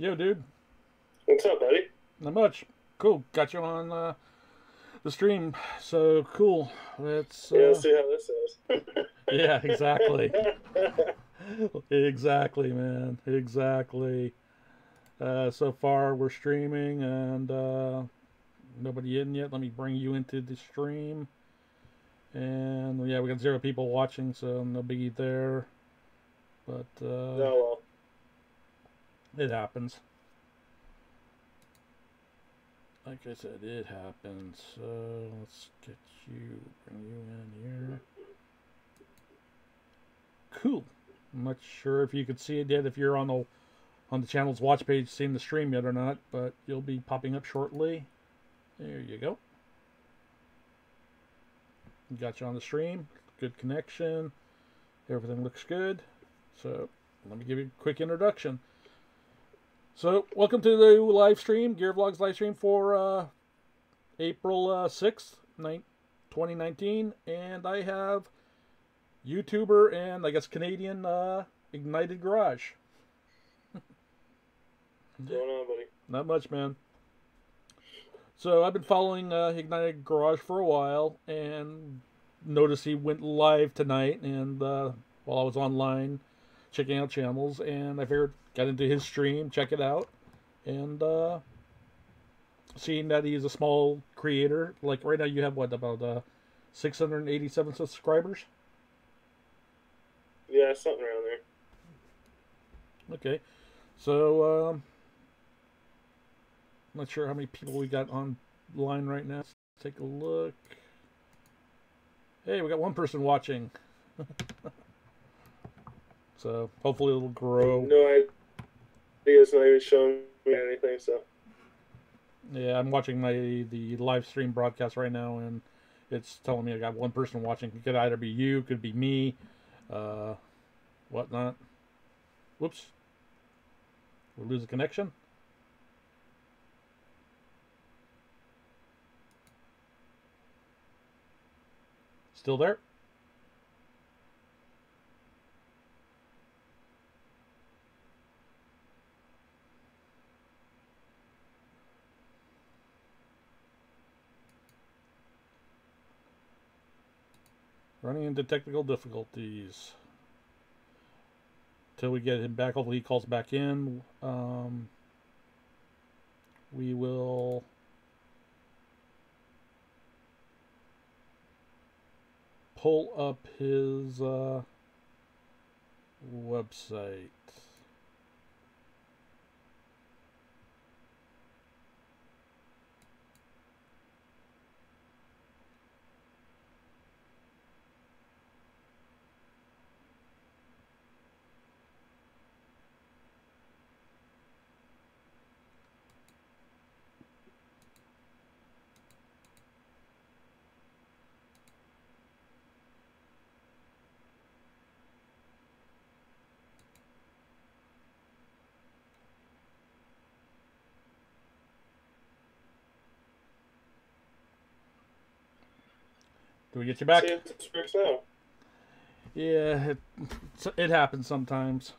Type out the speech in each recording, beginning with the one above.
Yo, dude. What's up, buddy? Not much. Cool. Got you on the stream. So cool. Let's. Yeah, let's see how this is. Yeah, exactly. Exactly, man. Exactly. So far, we're streaming and nobody in yet. Let me bring you into the stream. And yeah, we got 0 people watching, so no biggie there. But No, well, it happens. Like I said, it happens. So let's bring you in here. Cool. I'm not sure if you could see it yet, if you're on the channel's watch page seeing the stream yet or not, but you'll be popping up shortly. There you go. Got you on the stream. Good connection. Everything looks good. So let me give you a quick introduction. So welcome to the live stream, Gear Vlogz live stream for April 6th, 2019. And I have YouTuber and I guess Canadian Ignited Garage. what's going on, buddy? Not much, man. So I've been following Ignited Garage for a while and noticed he went live tonight. And while I was online checking out channels, and I figured got into his stream, check it out, and seeing that he's a small creator. Like right now, you have what, about 687 subscribers? Yeah, something around there. Okay, so not sure how many people we got online right now. Let's take a look. Hey, we got one person watching. So hopefully it'll grow. No idea. It's not even showing me anything, so. Yeah, I'm watching the live stream broadcast right now, and it's telling me I got one person watching. It could either be you, could be me, whatnot. Whoops. We lose a connection. Still there? Running into technical difficulties. Till we get him back. Hopefully he calls back in. We will pull up his website. Do we get you back? See if this works out. Yeah, it happens sometimes.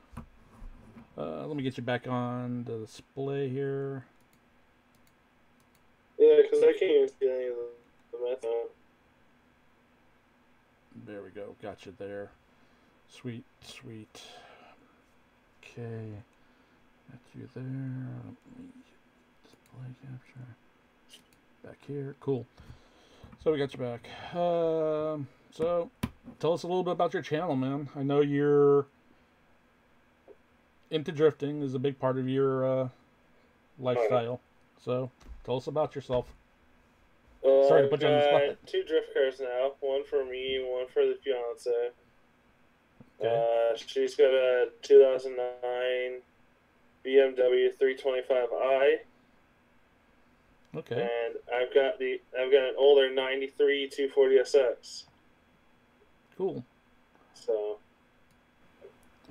Let me get you back on the display here. Yeah, because I can't even see any of the method. There we go. Got you there. Sweet, sweet. Okay. Got you there. Let me display capture. Back here. Cool. So we got you back. So tell us a little bit about your channel, man. I know you're into drifting is a big part of your lifestyle. So tell us about yourself. Sorry to put you on the spot. I've got 2 drift cars now. One for me, one for the fiance. Okay. She's got a 2009 BMW 325i. Okay. And I've got an older 93 240SX. Cool. So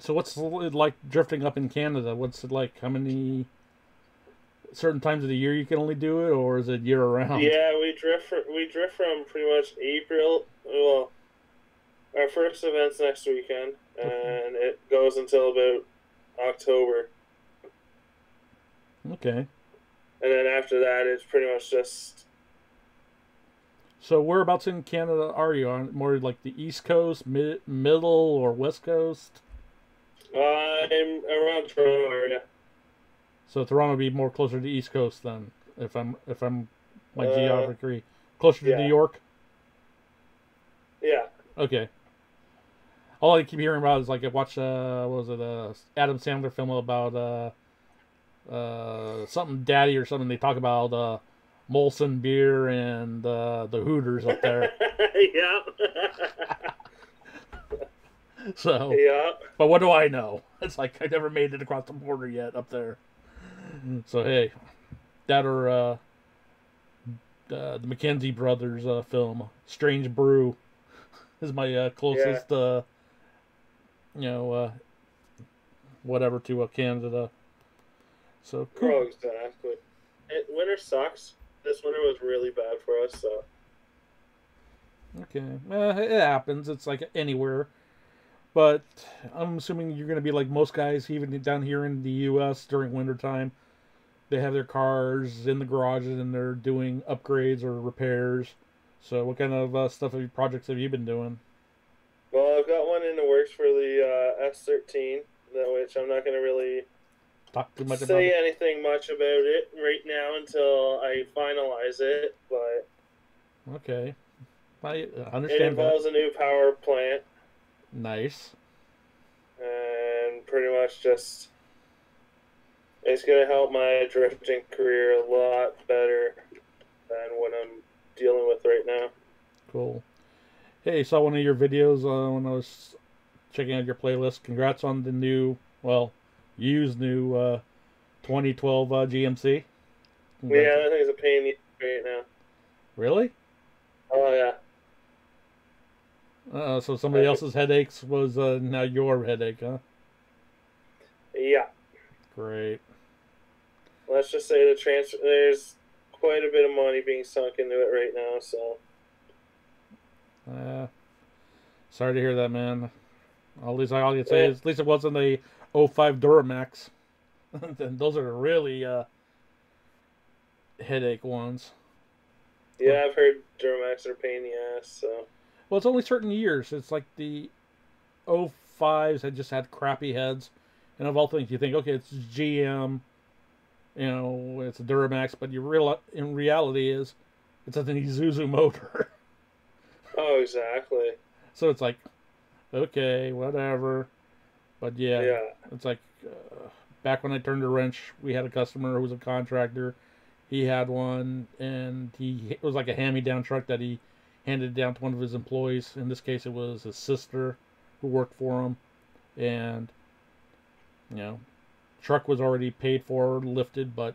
what's it like drifting up in Canada? What's it like? How many certain times of the year you can only do it, or is it year round? yeah, we drift from pretty much April. Well, our first event's next weekend, and it goes until about October. Okay. And then after that, it's pretty much just... So whereabouts in Canada are you? On more like the East Coast, middle, or West Coast? I'm around Toronto area. So Toronto would be more closer to the East Coast then, if I'm my Uh, geography closer to New yeah. York. Yeah. Okay. All I keep hearing about is like I watched what was it Adam Sandler film about something Daddy or something. They talk about Molson beer and the Hooters up there. Yeah. So, Yeah. but what do I know? It's like I never made it across the border yet up there. So hey, that or the McKenzie brothers film Strange Brew is my Yeah. closest you know whatever to Canada. So cool. Oh, exactly. Winter sucks. This winter was really bad for us, so... Okay, it happens. It's like anywhere. But I'm assuming you're going to be like most guys, even down here in the U.S. during wintertime. They have their cars in the garages and they're doing upgrades or repairs. So, what kind of projects have you been doing? Well, I've got one in the works for the S13, which I'm not going to really Talk too much about say it? anything much about it right now until I finalize it, but Okay. I it understand that. involves a new power plant Nice. and pretty much just it's going to help my drifting career a lot better than what I'm dealing with right now. Cool. Hey, saw one of your videos when I was checking out your playlist. Congrats on the new, well, used new 2012 GMC. Congrats. Yeah, that thing's a pain in the ass right now. Really? Oh, yeah. So somebody else's headaches was now your headache, huh? Yeah. Great. Let's just say there's quite a bit of money being sunk into it right now, so... Sorry to hear that, man. At least all I can say is at least it wasn't a '05 Duramax. Those are really headache ones. Yeah, I've heard Duramax are a pain in the ass, so... Well, it's only certain years. It's like the '05s had just had crappy heads. And of all things, you think, okay, it's GM, it's a Duramax, but in reality is it's an Isuzu motor. Oh, exactly. So it's like, okay, whatever. But yeah, Yeah. it's like back when I turned a wrench, we had a customer who was a contractor. He had one, and it was like a hand-me-down truck that he handed down to one of his employees. In this case, it was his sister who worked for him, and truck was already paid for, lifted, but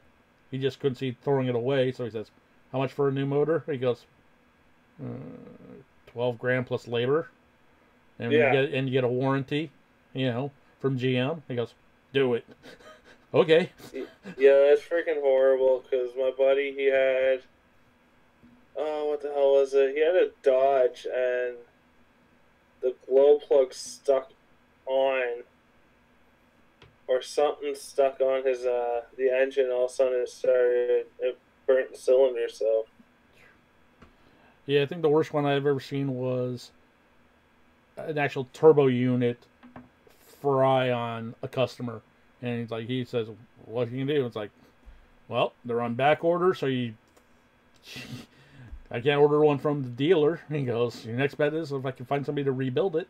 he just couldn't see throwing it away. So he says, "How much for a new motor?" He goes, 12 grand plus labor, and Yeah. you get a warranty, from GM. He goes, "Do it." Okay. Yeah, that's freaking horrible, because my buddy, he had... Oh, what the hell was it? He had a Dodge, and the glow plug stuck on, or something stuck on his, the engine, all of a sudden it burnt the cylinder, so... Yeah, I think the worst one I've ever seen was an actual turbo unit fry on a customer. And he says, what can you do? It's like, well, they're on back order, so I can't order one from the dealer. And he goes, your next bet is if I can find somebody to rebuild it.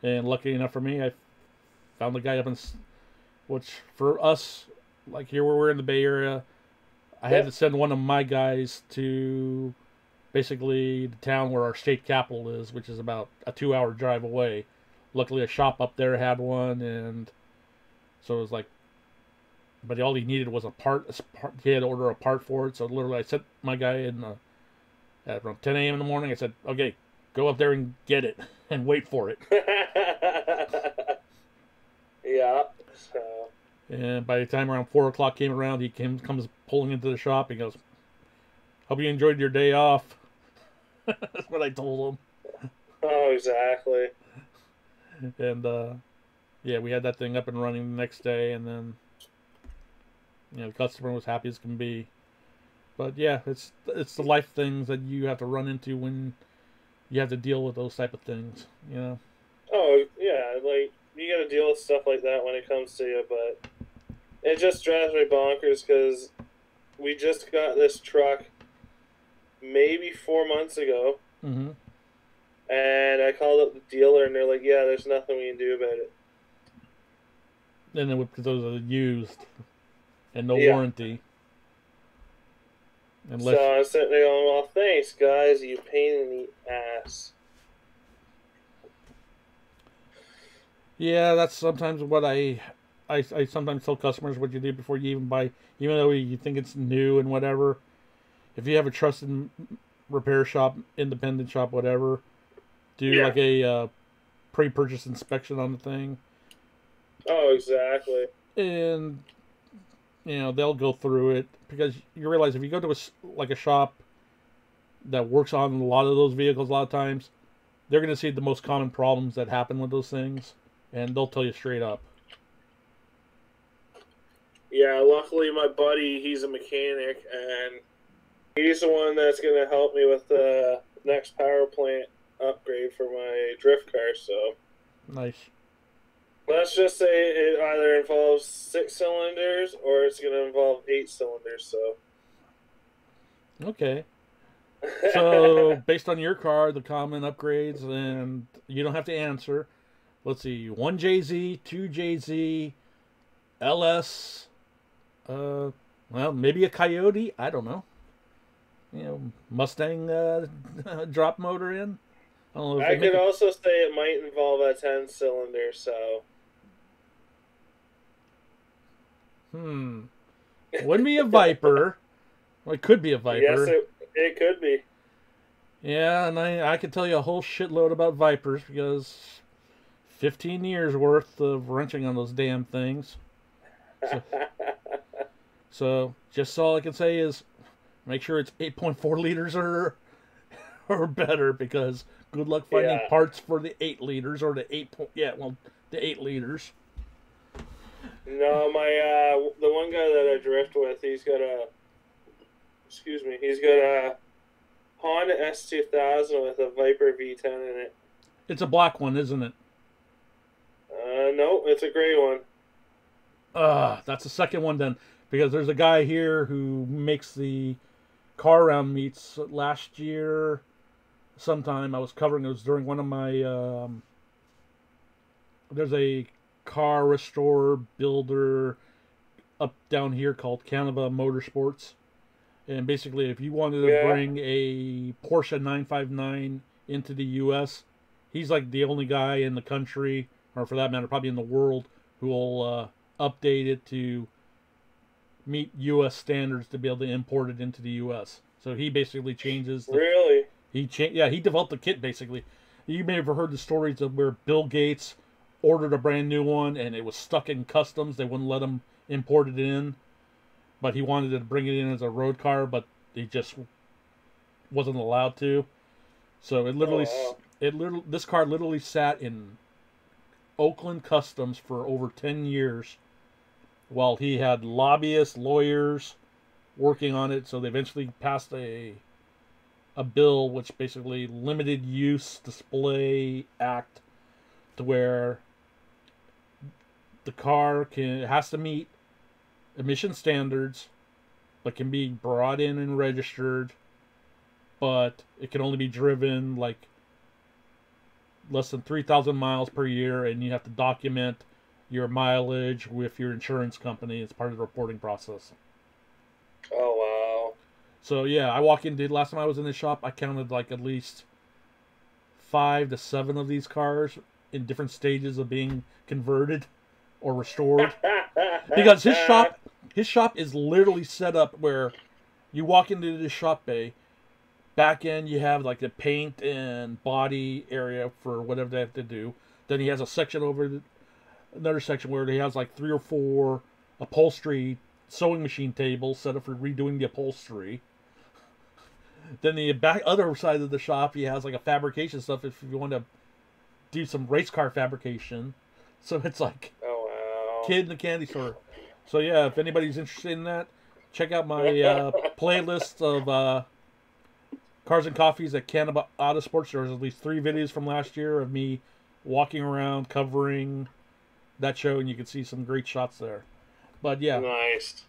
And lucky enough for me, I found the guy up in, which for us, like here where we're in the Bay Area, I had to send one of my guys to basically the town where our state capital is, which is about a 2-hour drive away. Luckily, a shop up there had one, and so it was like, but all he needed was a part. He had to order a part for it. So literally, I sent my guy in at around 10 a.m. in the morning. I said, okay, go up there and get it and wait for it. Yeah. So. And by the time around 4 o'clock came around, he comes pulling into the shop. He goes, hope you enjoyed your day off. That's what I told him. Oh, exactly. And yeah, we had that thing up and running the next day, and then You know, the customer was happy as can be. But yeah, it's the life things that you have to run into when you have to deal with those type of things. You know. Oh yeah, like you got to deal with stuff like that when it comes to you, but it just drives me bonkers because we just got this truck maybe 4 months ago, Mm-hmm. and I called up the dealer, and they're like, "Yeah, there's nothing we can do about it." And then because those are used and no Yeah. warranty. Unless, So I'm sitting there going, "Well, thanks, guys. You pain in the ass." yeah, that's sometimes what I sometimes tell customers what you do before you even buy, even though you think it's new and whatever. If you have a trusted repair shop, independent shop, whatever, do like a pre-purchase inspection on the thing, Oh, exactly. and you know they'll go through it because you realize if you go to a shop that works on a lot of those vehicles, a lot of times they're going to see the most common problems that happen with those things, and they'll tell you straight up. Yeah, luckily my buddy, he's a mechanic, and he's the one that's going to help me with the next power plant upgrade for my drift car, so... Nice. Let's just say it either involves 6 cylinders or it's going to involve 8 cylinders, so... Okay. So, based on your car, the common upgrades, and you don't have to answer. Let's see, 1JZ, 2JZ, LS, well, maybe a Coyote, I don't know. You know, Mustang drop motor in. I don't know if I could also say it might involve a 10-cylinder, so... Wouldn't be a Viper. Well, it could be a Viper. Yes, it could be. Yeah, and I could tell you a whole shitload about Vipers because 15 years worth of wrenching on those damn things. So just all I can say is make sure it's 8.4 liters or better, because good luck finding parts for the 8 liters or the the 8 liters. No, the one guy that I drift with, he's got a Honda S2000 with a Viper V10 in it. It's a black one, isn't it? No, it's a gray one. That's the second one then, because there's a guy here who makes the car round meets. Last year sometime I was covering, it was during one of my there's a car restorer builder up down here called Canada Motorsports, and basically if you wanted to bring a Porsche 959 into the US, he's like the only guy in the country, or for that matter probably in the world, who will update it to meet US standards to be able to import it into the US. So he basically changes Really? He developed the kit basically. You may have heard the stories of where Bill Gates ordered a brand new one and it was stuck in customs. They wouldn't let him import it in, but he wanted to bring it in as a road car, but he just wasn't allowed to. So this car literally sat in Oakland Customs for over 10 years while he had lobbyists, lawyers working on it. So they eventually passed a bill which basically limited use display act to where the car has to meet emission standards, but can be brought in and registered, but it can only be driven like less than 3,000 miles per year, and you have to document your mileage with your insurance company as part of the reporting process. Oh, wow. So yeah, I walk into, last time I was in the shop, I counted like at least 5 to 7 of these cars in different stages of being converted or restored. Because his shop is literally set up where you walk into the shop bay, back end you have like the paint and body area for whatever they have to do. Then he has a section another section where he has like 3 or 4 upholstery sewing machine tables set up for redoing the upholstery. Then the other side of the shop, he has like a fabrication stuff if you want to do some race car fabrication. So it's like kid in the candy store. So yeah, if anybody's interested in that, check out my playlist of Cars and Coffees at Canada Autosports. There's at least 3 videos from last year of me walking around covering that show, and you can see some great shots there. But yeah. Nice.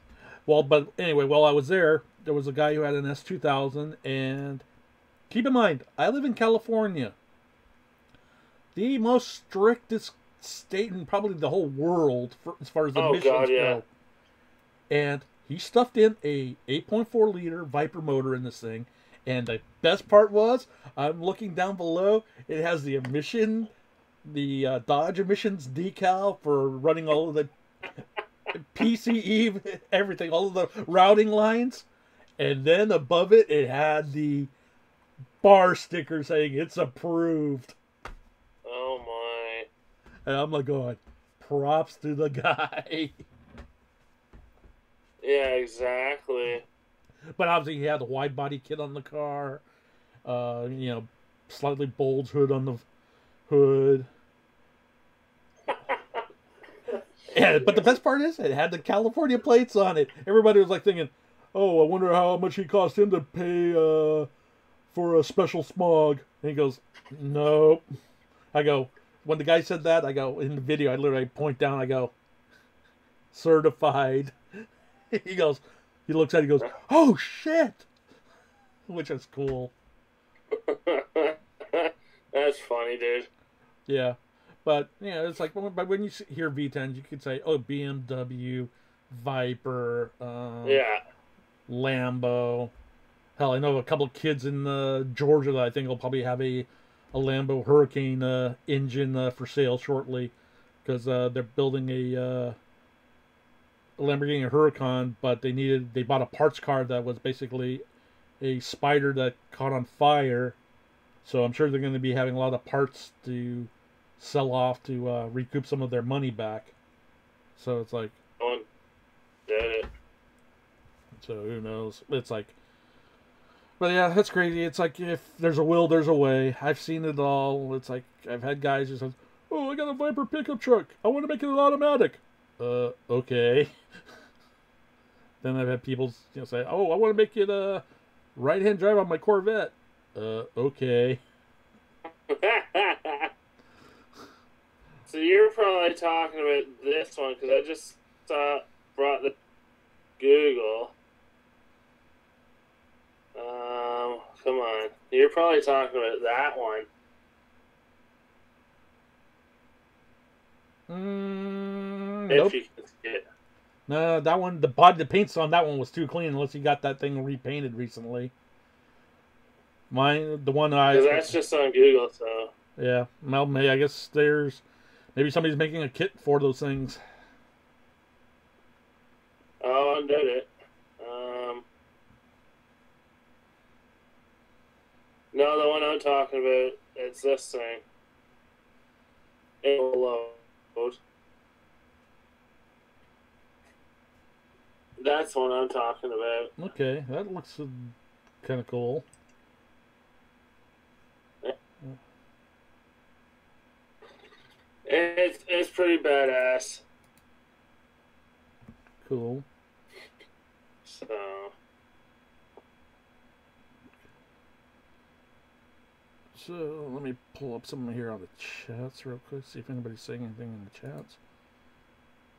Well, but anyway, while I was there was a guy who had an S2000, and keep in mind, I live in California. The most strictest state in probably the whole world as far as emissions go. And he stuffed in a 8.4 liter Viper motor in this thing. And the best part was, I'm looking down below, it has the Dodge emissions decal for running all of the PCE, everything, all of the routing lines. And then above it, it had the bar sticker saying it's approved. Oh my. And I'm like going, props to the guy. Yeah, exactly. But obviously he had the wide body kit on the car. Slightly bulged hood on the hood. Yeah, but the best part is it had the California plates on it. Everybody was like thinking, oh, I wonder how much he cost him to pay for a special smog. And he goes, nope. I go, when the guy said that, I go, in the video, I literally point down, I go, certified. He goes, he looks at it, he goes, oh shit! Which is cool. That's funny, dude. Yeah. But, it's like, when you hear V10s, you could say, oh, BMW, Viper, Lambo. Hell, I know a couple of kids in Georgia that I think will probably have a Lambo Hurricane engine for sale shortly, because they're building a Lamborghini Huracan, but they bought a parts car that was basically a Spider that caught on fire. So I'm sure they're going to be having a lot of parts to sell off to recoup some of their money back. So it's like, did it. So who knows? It's like, but yeah, that's crazy. It's like, if there's a will, there's a way. I've seen it all. It's like, I've had guys who says, oh, I got a Viper pickup truck, I want to make it an automatic. Okay. Then I've had people say, oh, I want to make it a right-hand drive on my Corvette. Okay. So you're probably talking about this one, because I just brought the Google. Come on. You're probably talking about that one. Nope. If you can see it. No, that one, the paints on that one was too clean, unless you got that thing repainted recently. The one because that's just on Google, so. Yeah, well, I guess maybe somebody's making a kit for those things. Oh, I did it. No, the one I'm talking about, it's this thing. It will load. That's what I'm talking about. Okay, that looks kind of cool. It's pretty badass. Cool. So let me pull up something here on the chats real quick, see if anybody's saying anything in the chats.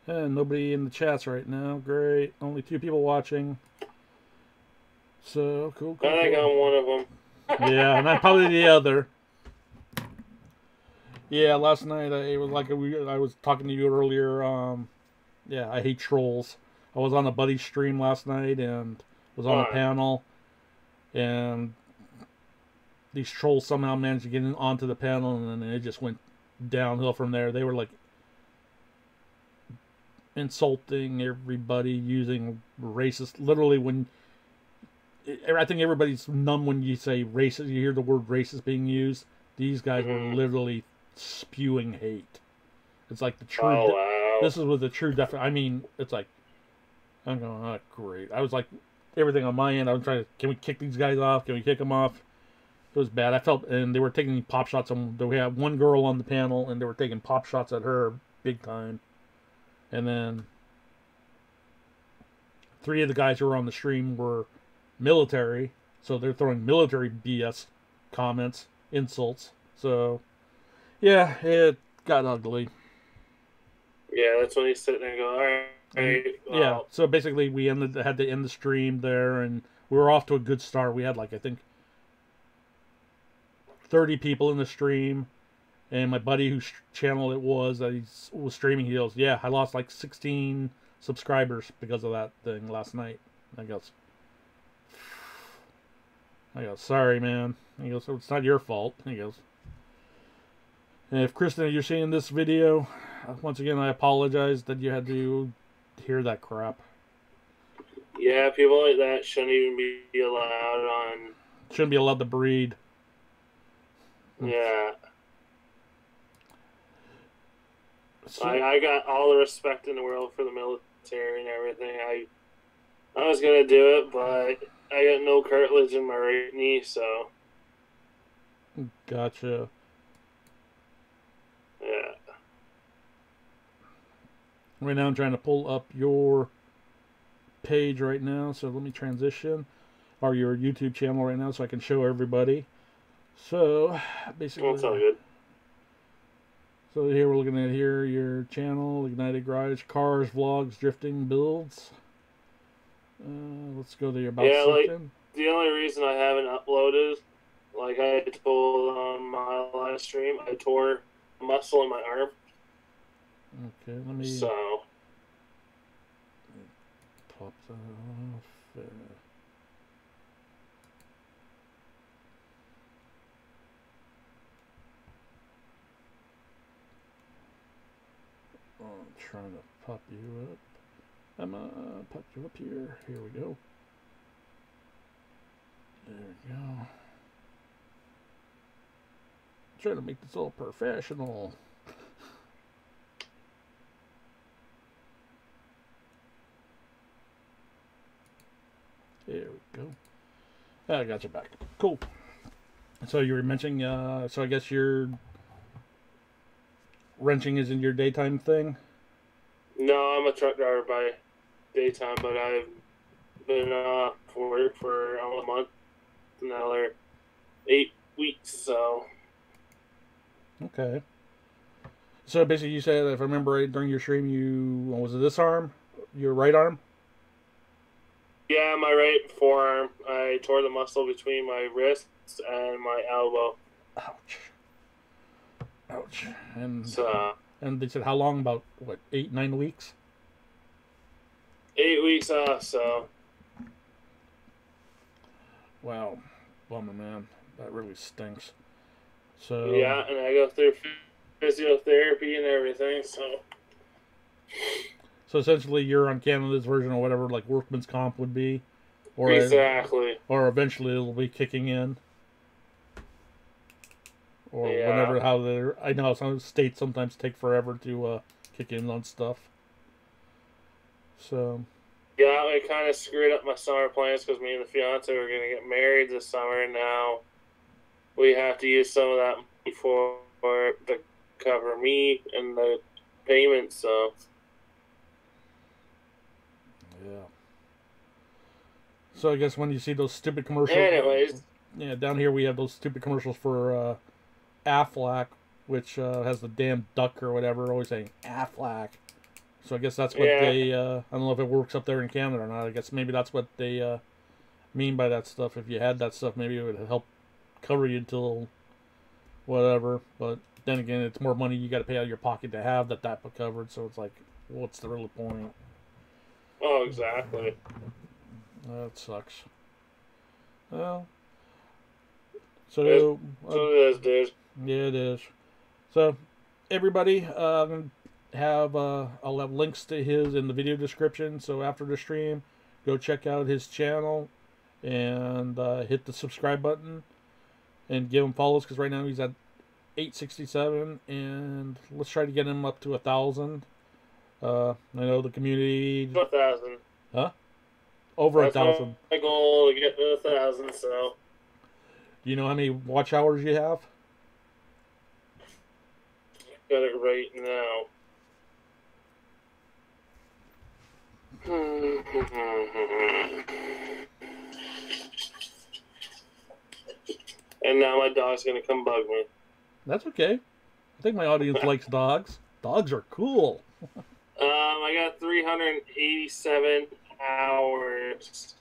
And nobody in the chats right now. Great. Only 2 people watching. So cool. I think I'm one of them. Yeah, and I'm probably the other. Yeah, last night it was like I was talking to you earlier. Yeah, I hate trolls. I was on a buddy stream last night and was on a panel, and these trolls somehow managed to get onto the panel, and then it just went downhill from there. They were like insulting everybody, using racist. Literally, I think everybody's numb when you say racist. You hear the word racist being used. These guys were literally spewing hate. It's like the true. Oh, wow. This is with the true definition. I mean, it's like, I'm going, oh, great. I was like, everything on my end. I was trying to, can we kick these guys off? Can we kick them off? It was bad. I felt, and they were taking pop shots on. We had one girl on the panel, and they were taking pop shots at her big time. And then 3 of the guys who were on the stream were military, so they're throwing military BS comments, insults. So, yeah, it got ugly. Yeah, that's when he's sitting there going, all right. Well. Yeah, so basically we had to end the stream there, and we were off to a good start. We had like, I think, 30 people in the stream, and my buddy whose channel it was that he was streaming, he goes, yeah, I lost like 16 subscribers because of that thing last night. I go, sorry, man. He goes, it's not your fault. He goes, and if Kristen, you're seeing this video, once again, I apologize that you had to hear that crap. Yeah, people like that shouldn't even be allowed on. Shouldn't be allowed to breed. Yeah. So, I got all the respect in the world for the military and everything. I was gonna do it, but I got no cartilage in my right knee, so. Gotcha. Yeah. Right now I'm trying to pull up your page right now, so let me transition, or your YouTube channel right now, so I can show everybody. So basically, That's all good. So here we're looking at your channel, Ignited Garage, cars, vlogs, drifting, builds. Let's go to your about section. Like, the only reason I haven't uploaded, like I told on my live stream, I tore a muscle in my arm. Okay, let me pop that off. I'm trying to pop you up. I'm gonna pop you up here. Here we go. There we go. Trying to make this all professional. There we go. I got you back. Cool. So you were mentioning, so I guess your wrenching is in your daytime thing? No, I'm a truck driver by daytime, but I've been off work for almost a month, another 8 weeks, so. Okay. So basically you said, if I remember right, during your stream, was it this arm? Your right arm? Yeah, my right forearm. I tore the muscle between my wrist and my elbow. Ouch. Ouch. And and they said how long? About what, 8-9 weeks? 8 weeks off. So. Wow, bummer, man. That really stinks. So. Yeah, and I go through physiotherapy and everything. So essentially, you're on Canada's version of whatever like workman's comp would be, or exactly, or eventually it'll be kicking in. Or whenever, how they're... I know some states sometimes take forever to kick in on stuff. So... Yeah, it kind of screwed up my summer plans because me and the fiance were going to get married this summer, and now we have to use some of that money to cover me and the payments, so... Yeah. So I guess when you see those stupid commercials... Anyways... Yeah, down here we have those stupid commercials for... Aflac, which has the damn duck or whatever, always saying Aflac. So I guess that's what they, I don't know if it works up there in Canada or not. I guess maybe that's what they mean by that stuff. If you had that stuff, maybe it would help cover you until whatever. But then again, it's more money you got to pay out of your pocket to have that type of coverage. So it's like, what's the real point? Oh, exactly. That sucks. Well, so it is, dude. Yeah, it is. So, everybody, I'll have links to his in the video description. So after the stream, go check out his channel and hit the subscribe button and give him follows, because right now he's at 867, and let's try to get him up to 1,000. I know the community... 1,000. Huh? Over 1,000. My goal to get to 1,000, so... Do you know how many watch hours you have? Got it right now. And now my dog's gonna come bug me. That's okay. I think my audience likes dogs. Dogs are cool. I got 387 hours.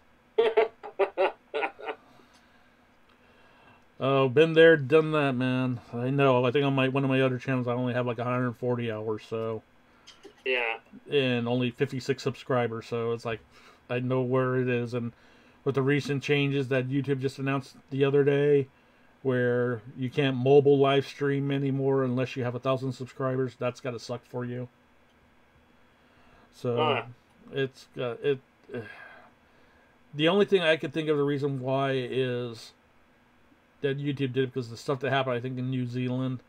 Oh, been there, done that, man. I know. I think on one of my other channels, I only have like 140 hours, so. Yeah. And only 56 subscribers, so it's like, I know where it is. And with the recent changes that YouTube just announced the other day, where you can't mobile live stream anymore unless you have 1,000 subscribers, that's got to suck for you. So, it's the only thing I could think of the reason why is that YouTube did it because the stuff that happened, I think, in New Zealand,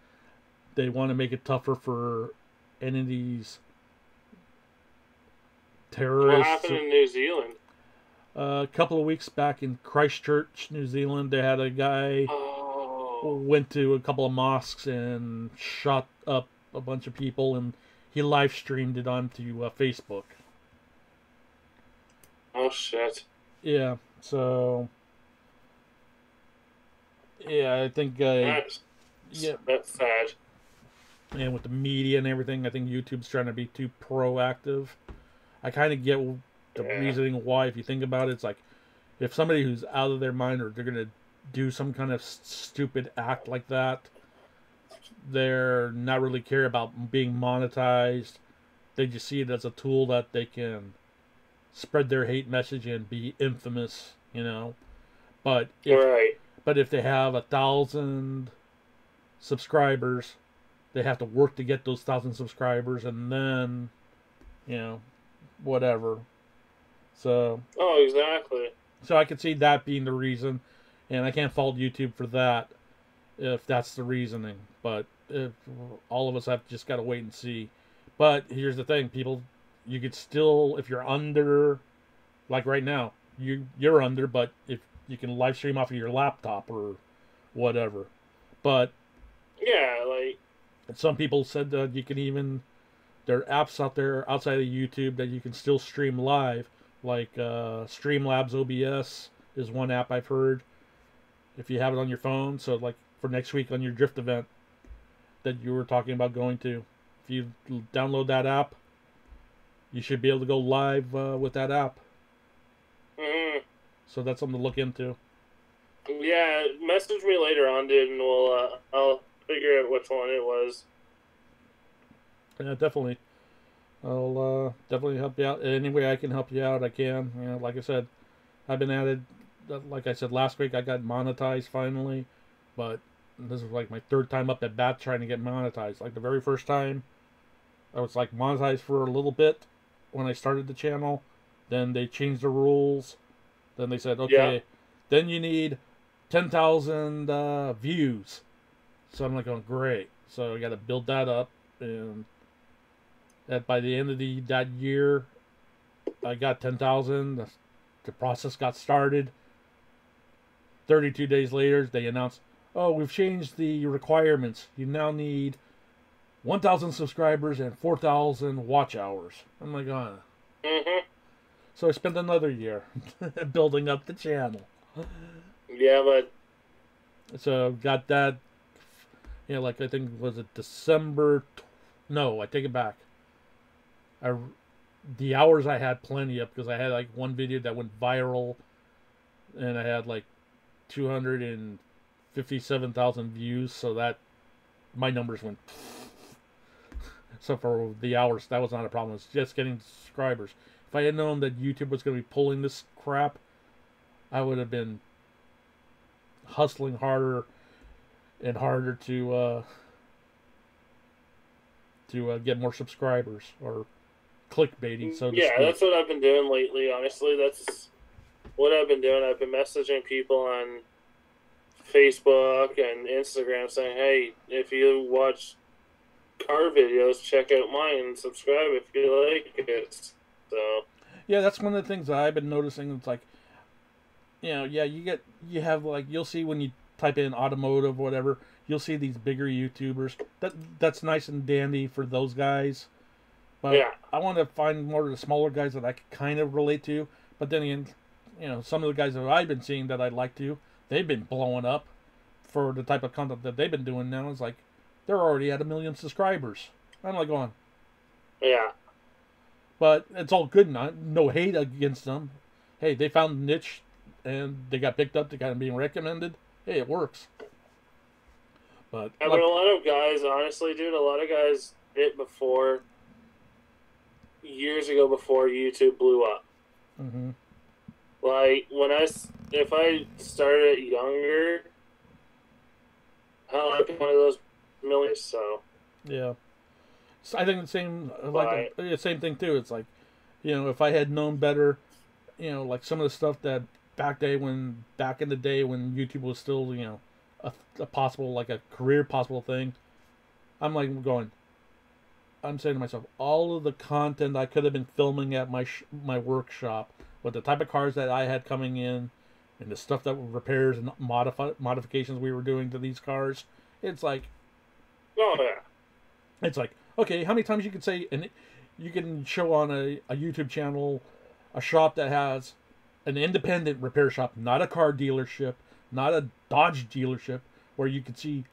they want to make it tougher for any of these terrorists. What happened in New Zealand? A couple of weeks back in Christchurch, New Zealand, they had a guy who went to a couple of mosques and shot up a bunch of people, and he live streamed it onto Facebook. Oh shit! Yeah, so yeah, I think that's sad. And with the media and everything, I think YouTube's trying to be too proactive. I kind of get the reasoning why. If you think about it, it's like if somebody who's out of their mind or they're gonna do some kind of stupid act like that, they're not really care about being monetized. They just see it as a tool that they can spread their hate message and be infamous, you know. But if they have 1,000 subscribers, they have to work to get those 1,000 subscribers, and then, you know, whatever. So. Oh, exactly. So I could see that being the reason, and I can't fault YouTube for that if that's the reasoning. But if all of us have just got to wait and see. But here's the thing, people, you could still, if you're under, like right now, you're under, but if you can live stream off of your laptop or whatever. But yeah, like some people said that you can even, there are apps out there outside of YouTube that you can still stream live, like Streamlabs OBS is one app I've heard. If you have it on your phone, so like for next week on your drift event that you were talking about going to, if you download that app, you should be able to go live with that app. Mm-hmm. So that's something to look into. Yeah, message me later on, dude, and I'll figure out which one it was. Yeah, definitely. I'll definitely help you out. Any way I can help you out, I can. You know, like I said, I've been at it. Like I said last week, I got monetized finally, but this is like my third time up at bat trying to get monetized. Like the very first time, I was like monetized for a little bit when I started the channel. Then they changed the rules. Then they said, okay, then you need 10,000 views. So I'm like, oh, great. So I got to build that up, and by the end of that year, I got 10,000. The process got started. 32 days later, they announced, oh, we've changed the requirements. You now need 1,000 subscribers and 4,000 watch hours. I'm like, oh. Mm-hmm. So I spent another year building up the channel. Yeah, but so got that. You know, like I think was it December? No, I take it back. The hours I had plenty of because I had like one video that went viral, and I had like 257,000 views. So that my numbers went. So for the hours, that was not a problem. It's just getting subscribers. If I had known that YouTube was going to be pulling this crap, I would have been hustling harder and harder to get more subscribers, or clickbaiting, so to speak. Yeah, that's what I've been doing lately, honestly. That's what I've been doing. I've been messaging people on Facebook and Instagram saying, hey, if you watch car videos, check out mine and subscribe if you like it. So yeah, that's one of the things that I've been noticing. It's like, you know, yeah, you have like, you'll see when you type in automotive or whatever, you'll see these bigger YouTubers. That's nice and dandy for those guys. But yeah, I want to find more of the smaller guys that I can kind of relate to. But then again, you know, some of the guys that I've been seeing that I like to, they've been blowing up for the type of content that they've been doing now, it's like they're already at 1 million subscribers. I'm like going, Yeah. but it's all good. No hate against them. Hey, they found a niche and they got picked up to kind of being recommended. Hey, it works. But I mean, a lot of guys, honestly, dude, a lot of guys did before, years ago before YouTube blew up. mm-hmm. Like, if I started younger, I'd be one of those millions, so. Yeah. So I think the same, like the same thing too. It's like, if I had known better, like some of the stuff that back in the day when YouTube was still, a possible, like a career possible thing, I'm like I'm saying to myself, all of the content I could have been filming at my workshop with the type of cars that I had coming in and the stuff that were repairs and modifications we were doing to these cars, it's like, oh yeah, it's like, okay, how many times you can say, and you can show on a YouTube channel a shop that has an independent repair shop, not a car dealership, not a Dodge dealership, where you can see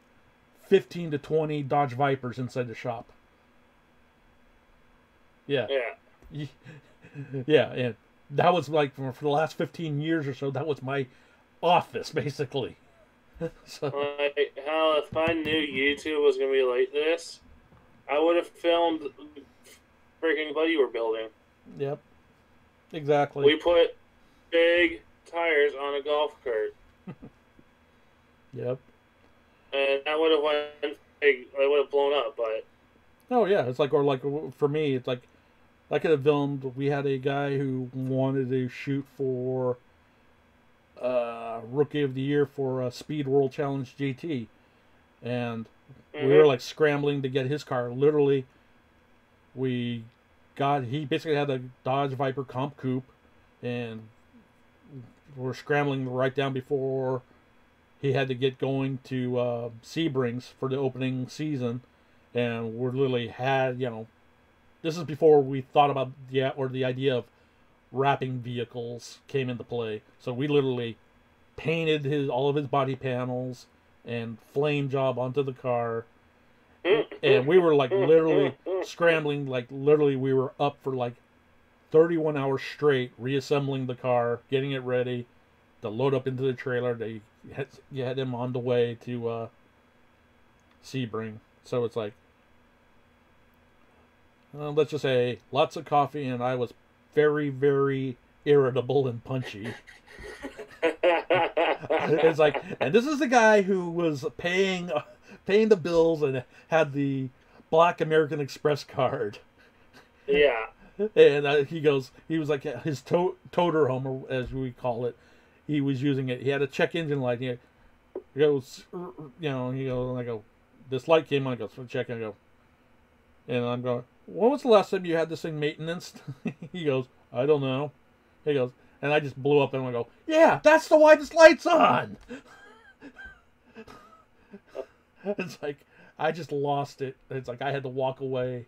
15 to 20 Dodge Vipers inside the shop. Yeah. Yeah. Yeah, and that was like for the last 15 years or so, that was my office, basically. So, like, hell, if I knew YouTube was going to be like this, I would have filmed freaking what you were building. Yep. Exactly. We put big tires on a golf cart. Yep. And that would have went big, it would have blown up, but... Oh, yeah, it's like, or like, for me, it's like, I could have filmed, we had a guy who wanted to shoot for Rookie of the Year for Speed World Challenge GT. And we were like scrambling to get his car. Literally, he basically had a Dodge Viper Comp Coupe, and we're scrambling right down before he had to get going to Sebrings for the opening season. And we're literally this is before we thought about the idea of wrapping vehicles came into play. So we literally painted all of his body panels and flame job onto the car, and we were like literally scrambling. Like literally, we were up for like 31 hours straight reassembling the car, getting it ready to load up into the trailer. They had him on the way to Sebring. So it's like, let's just say, lots of coffee, and I was very, very irritable and punchy. It's like, and this is the guy who was paying the bills and had the Black American Express card. Yeah. And he was like his toter home, as we call it. He was using it. He had a check engine light. He goes, and I go, this light came on. I go, so check, and I go, and I'm going, when was the last time you had this thing maintenance? He goes, I don't know. He goes, and I just blew up and I go, yeah, that's why this light's on. It's like, I just lost it. It's like I had to walk away.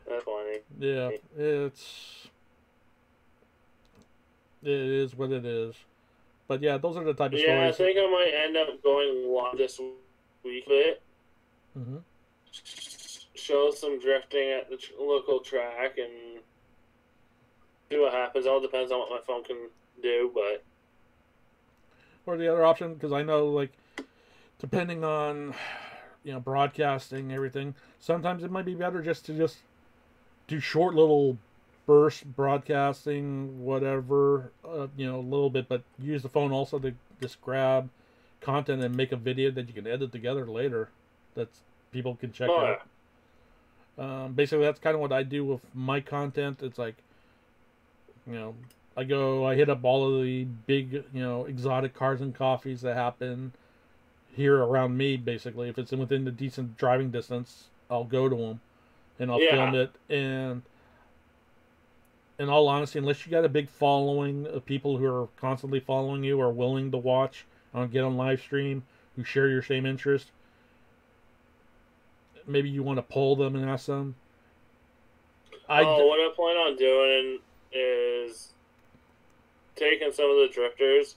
That's funny. Yeah, it is what it is. But yeah, those are the type of stories. Yeah, I think I might end up going long this week with it. Mm-hmm. Show some drifting at the local track and see what happens. All depends on what my phone can do, but... Or the other option, because I know, like, depending on, broadcasting, everything, sometimes it might be better just to do short little burst broadcasting, whatever, a little bit, but use the phone also to just grab content and make a video that you can edit together later that people can check out. Basically, that's kind of what I do with my content. It's like, I hit up all of the big, exotic cars and coffees that happen here around me, basically. If it's within the decent driving distance, I'll go to them and I'll film it. And in all honesty, unless you got a big following of people who are constantly following you or willing to watch and get on live stream, who share your same interest, maybe you want to poll them and ask them. What I plan on doing is taking some of the drifters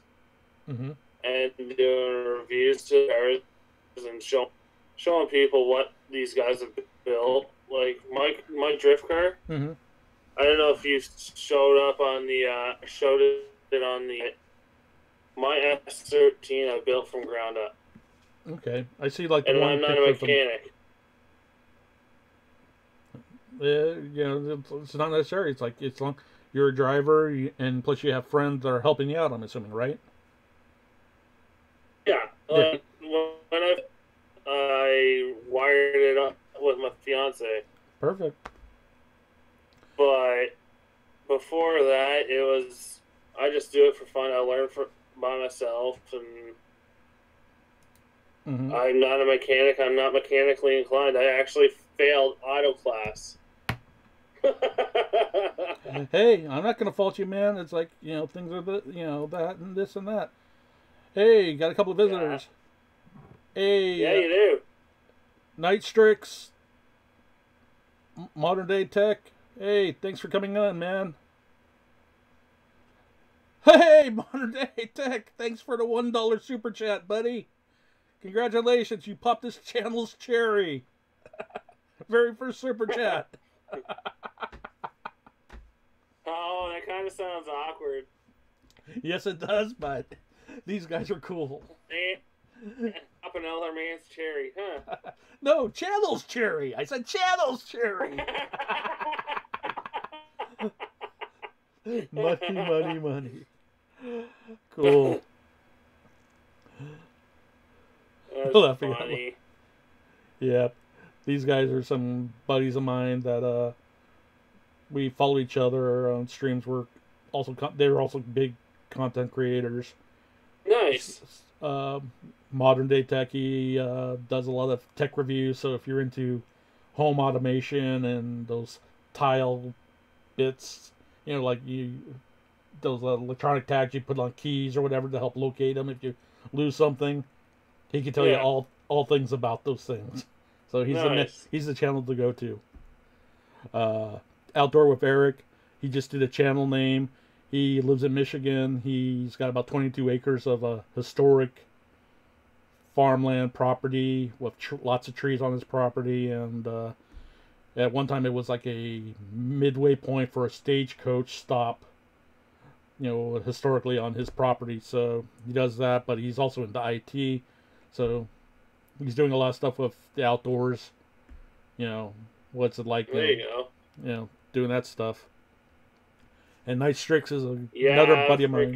and doing reviews to cars and showing people what these guys have built. Like my drift car. Mm-hmm. I don't know if you showed it on the my S13 I built from ground up. Okay, I see like the and one I'm not a mechanic. You know, it's not necessary. It's like it's long you're a driver, and plus you have friends that are helping you out. I'm assuming, right? Yeah. When I wired it up with my fiance. Perfect. But before that, I just do it for fun. I learn by myself, and I'm not a mechanic. I'm not mechanically inclined. I actually failed auto class. Hey, I'm not gonna fault you, man. It's like, you know, things are that and this and that. Hey, got a couple of visitors. Yeah. Hey, yeah, you do. Night Strix, Modern Day Tech. Hey, thanks for coming on, man. Hey, Modern Day Tech, thanks for the $1 super chat, buddy. Congratulations, you popped this channel's cherry. Very first super chat. Oh, that kind of sounds awkward. Yes, it does, but these guys are cool. Up another man's cherry, huh? No, channel's cherry. I said channel's cherry. Money. Cool. That's funny. Yeah, these guys are some buddies of mine that we follow each other on streams. They were also big content creators. Nice. Modern Day Techie does a lot of tech reviews. So if you're into home automation and those tile bits, you know, like those electronic tags you put on keys or whatever to help locate them if you lose something, he can tell you all things about those things. So he's the channel to go to. Outdoor with Eric, he just did a channel name. He lives in Michigan. He's got about 22 acres of a historic farmland property with lots of trees on his property, and at one time it was like a midway point for a stagecoach stop, you know, historically on his property. So he does that, but he's also into IT, so he's doing a lot of stuff with the outdoors. You know, what's it like? There you go. You know, doing that stuff. And Night Strix is another buddy of mine.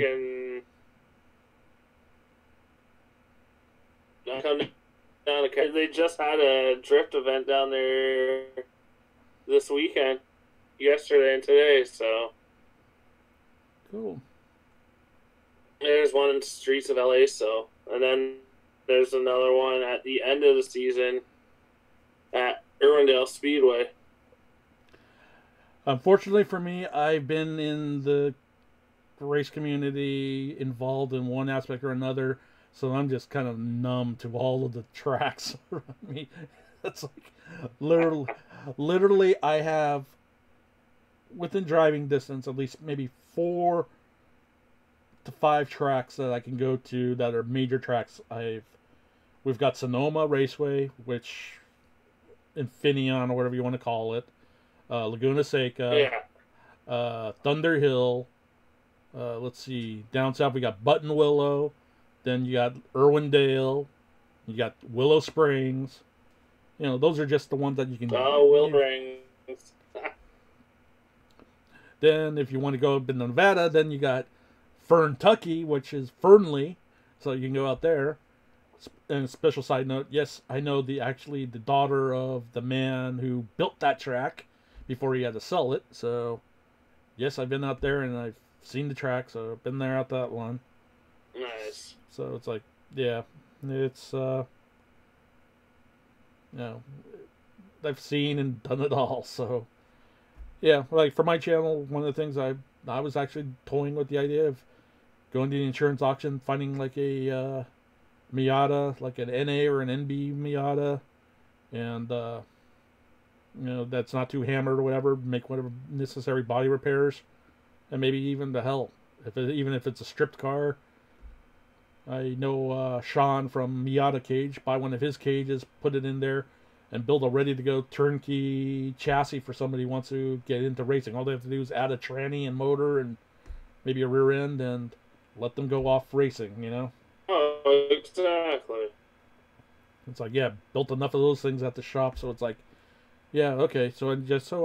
They just had a drift event down there this weekend, yesterday and today, so. Cool. There's one in the streets of LA, so. And then there's another one at the end of the season at Irwindale Speedway. Unfortunately for me, I've been in the race community involved in one aspect or another, so I'm just kind of numb to all of the tracks around me. It's like literally I have, within driving distance, at least maybe 4 to 5 tracks that I can go to that are major tracks. We've got Sonoma Raceway, which Infineon or whatever you want to call it. Laguna Seca, Thunder Hill. Let's see, down south we got Buttonwillow. Then you got Irwindale. You got Willow Springs. You know, those are just the ones that you can. Oh, Willow Springs. Then, if you want to go up in Nevada, then you got Ferntucky, which is Fernley, so you can go out there. And a special side note: yes, I know the daughter of the man who built that track before he had to sell it. So, yes, I've been out there and I've seen the track, so I've been there at that one. Nice. So it's like, yeah, it's, you know, I've seen and done it all. So, yeah, like for my channel, one of the things I was actually toying with the idea of going to the insurance auction, finding like a Miata, like an NA or an NB Miata, and, you know, that's not too hammered or whatever, make whatever necessary body repairs, and maybe even even if it's a stripped car, I know Sean from Miata Cage, buy one of his cages, put it in there, and build a ready-to-go turnkey chassis for somebody who wants to get into racing. All they have to do is add a tranny and motor and maybe a rear end and let them go off racing, you know? Oh, exactly. It's like, yeah, built enough of those things at the shop, so it's like, yeah, okay, so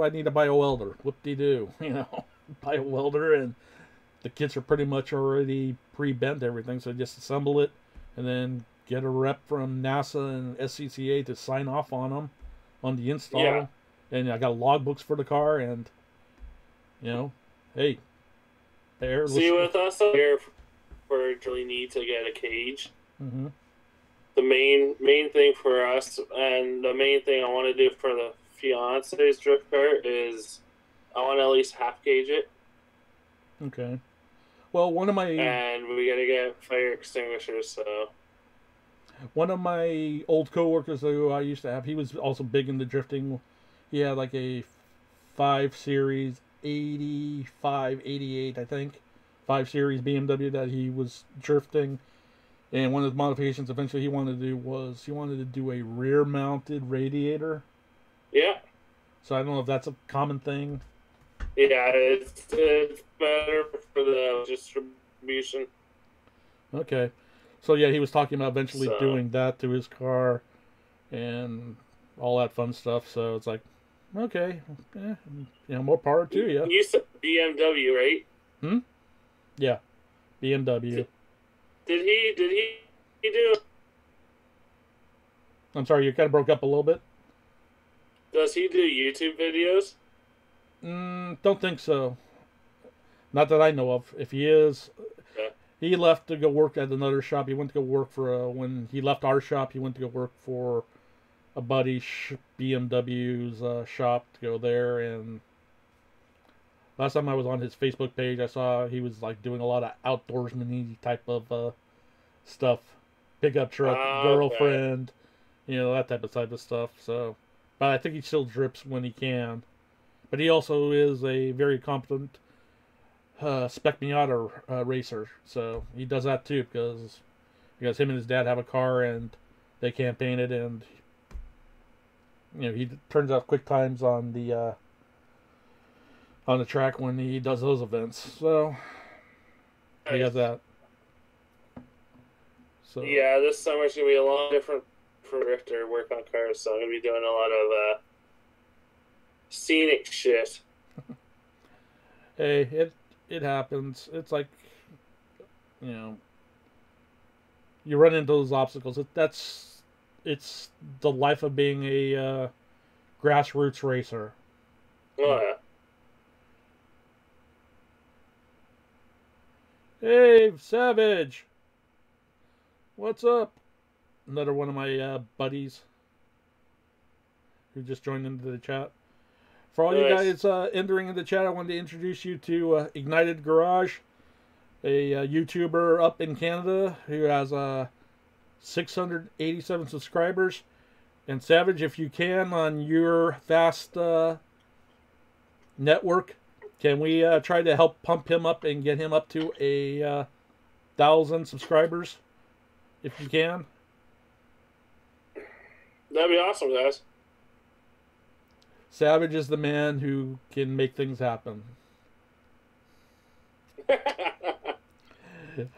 I need to buy a welder. Whoop-de-doo, you know? Buy a welder, and the kits are pretty much already pre-bent everything, so just assemble it, and then get a rep from NASA and SCCA to sign off on them, on the install. Yeah. And I got logbooks for the car, and, you know, hey. See, with us up here, we really need to get a cage. Mm-hmm. The main thing for us, and the main thing I want to do for the fiance's drift kart is I want to at least half gauge it. Okay. Well, and we gotta get fire extinguishers. So one of my old coworkers who I used to have, he was also big into drifting. He had like a 5 Series 85, 88, I think, 5 Series BMW that he was drifting. And one of the modifications eventually he wanted to do a rear-mounted radiator. Yeah. So I don't know if that's a common thing. Yeah, it's better for the distribution. Okay. So yeah, he was talking about eventually doing that to his car and all that fun stuff. So it's like, okay, you know, more power to you. You said BMW, right? Hmm? Yeah. BMW. Did he do? I'm sorry, you kind of broke up a little bit. Does he do YouTube videos? Don't think so. Not that I know of. If he is, he left to go work at another shop. He went to go work for when he left our shop, he went to go work for a buddy's BMW's shop to go there. And last time I was on his Facebook page, I saw he was like doing a lot of outdoorsman type of stuff, pickup truck, girlfriend, you know, that type of stuff. So, but I think he still drips when he can. But he also is a very competent spec Miata racer, so he does that too because him and his dad have a car and they can't paint it, and you know he turns out quick times on the track when he does those events. So he has that. So yeah, this summer's gonna be a lot different for drifter work on cars, so I'm gonna be doing a lot of scenic shit. Hey, it happens. It's like, you know, you run into those obstacles. It's the life of being a grassroots racer. Oh yeah. Hey, Savage. What's up? Another one of my buddies who just joined into the chat. For all you guys entering in the chat, I wanted to introduce you to Ignited Garage, a YouTuber up in Canada who has 687 subscribers. And Savage, if you can, on your fast network, can we try to help pump him up and get him up to 1,000 subscribers, if you can? That'd be awesome, guys. Savage is the man who can make things happen.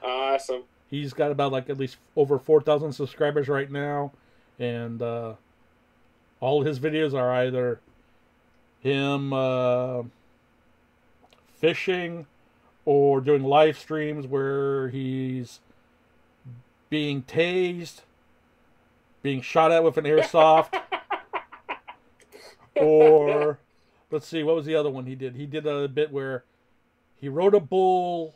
Awesome. He's got about like at least over 4,000 subscribers right now, and all his videos are either him fishing or doing live streams where he's being tased, being shot at with an airsoft. Or, let's see, what was the other one he did? He did a bit where he rode a bull,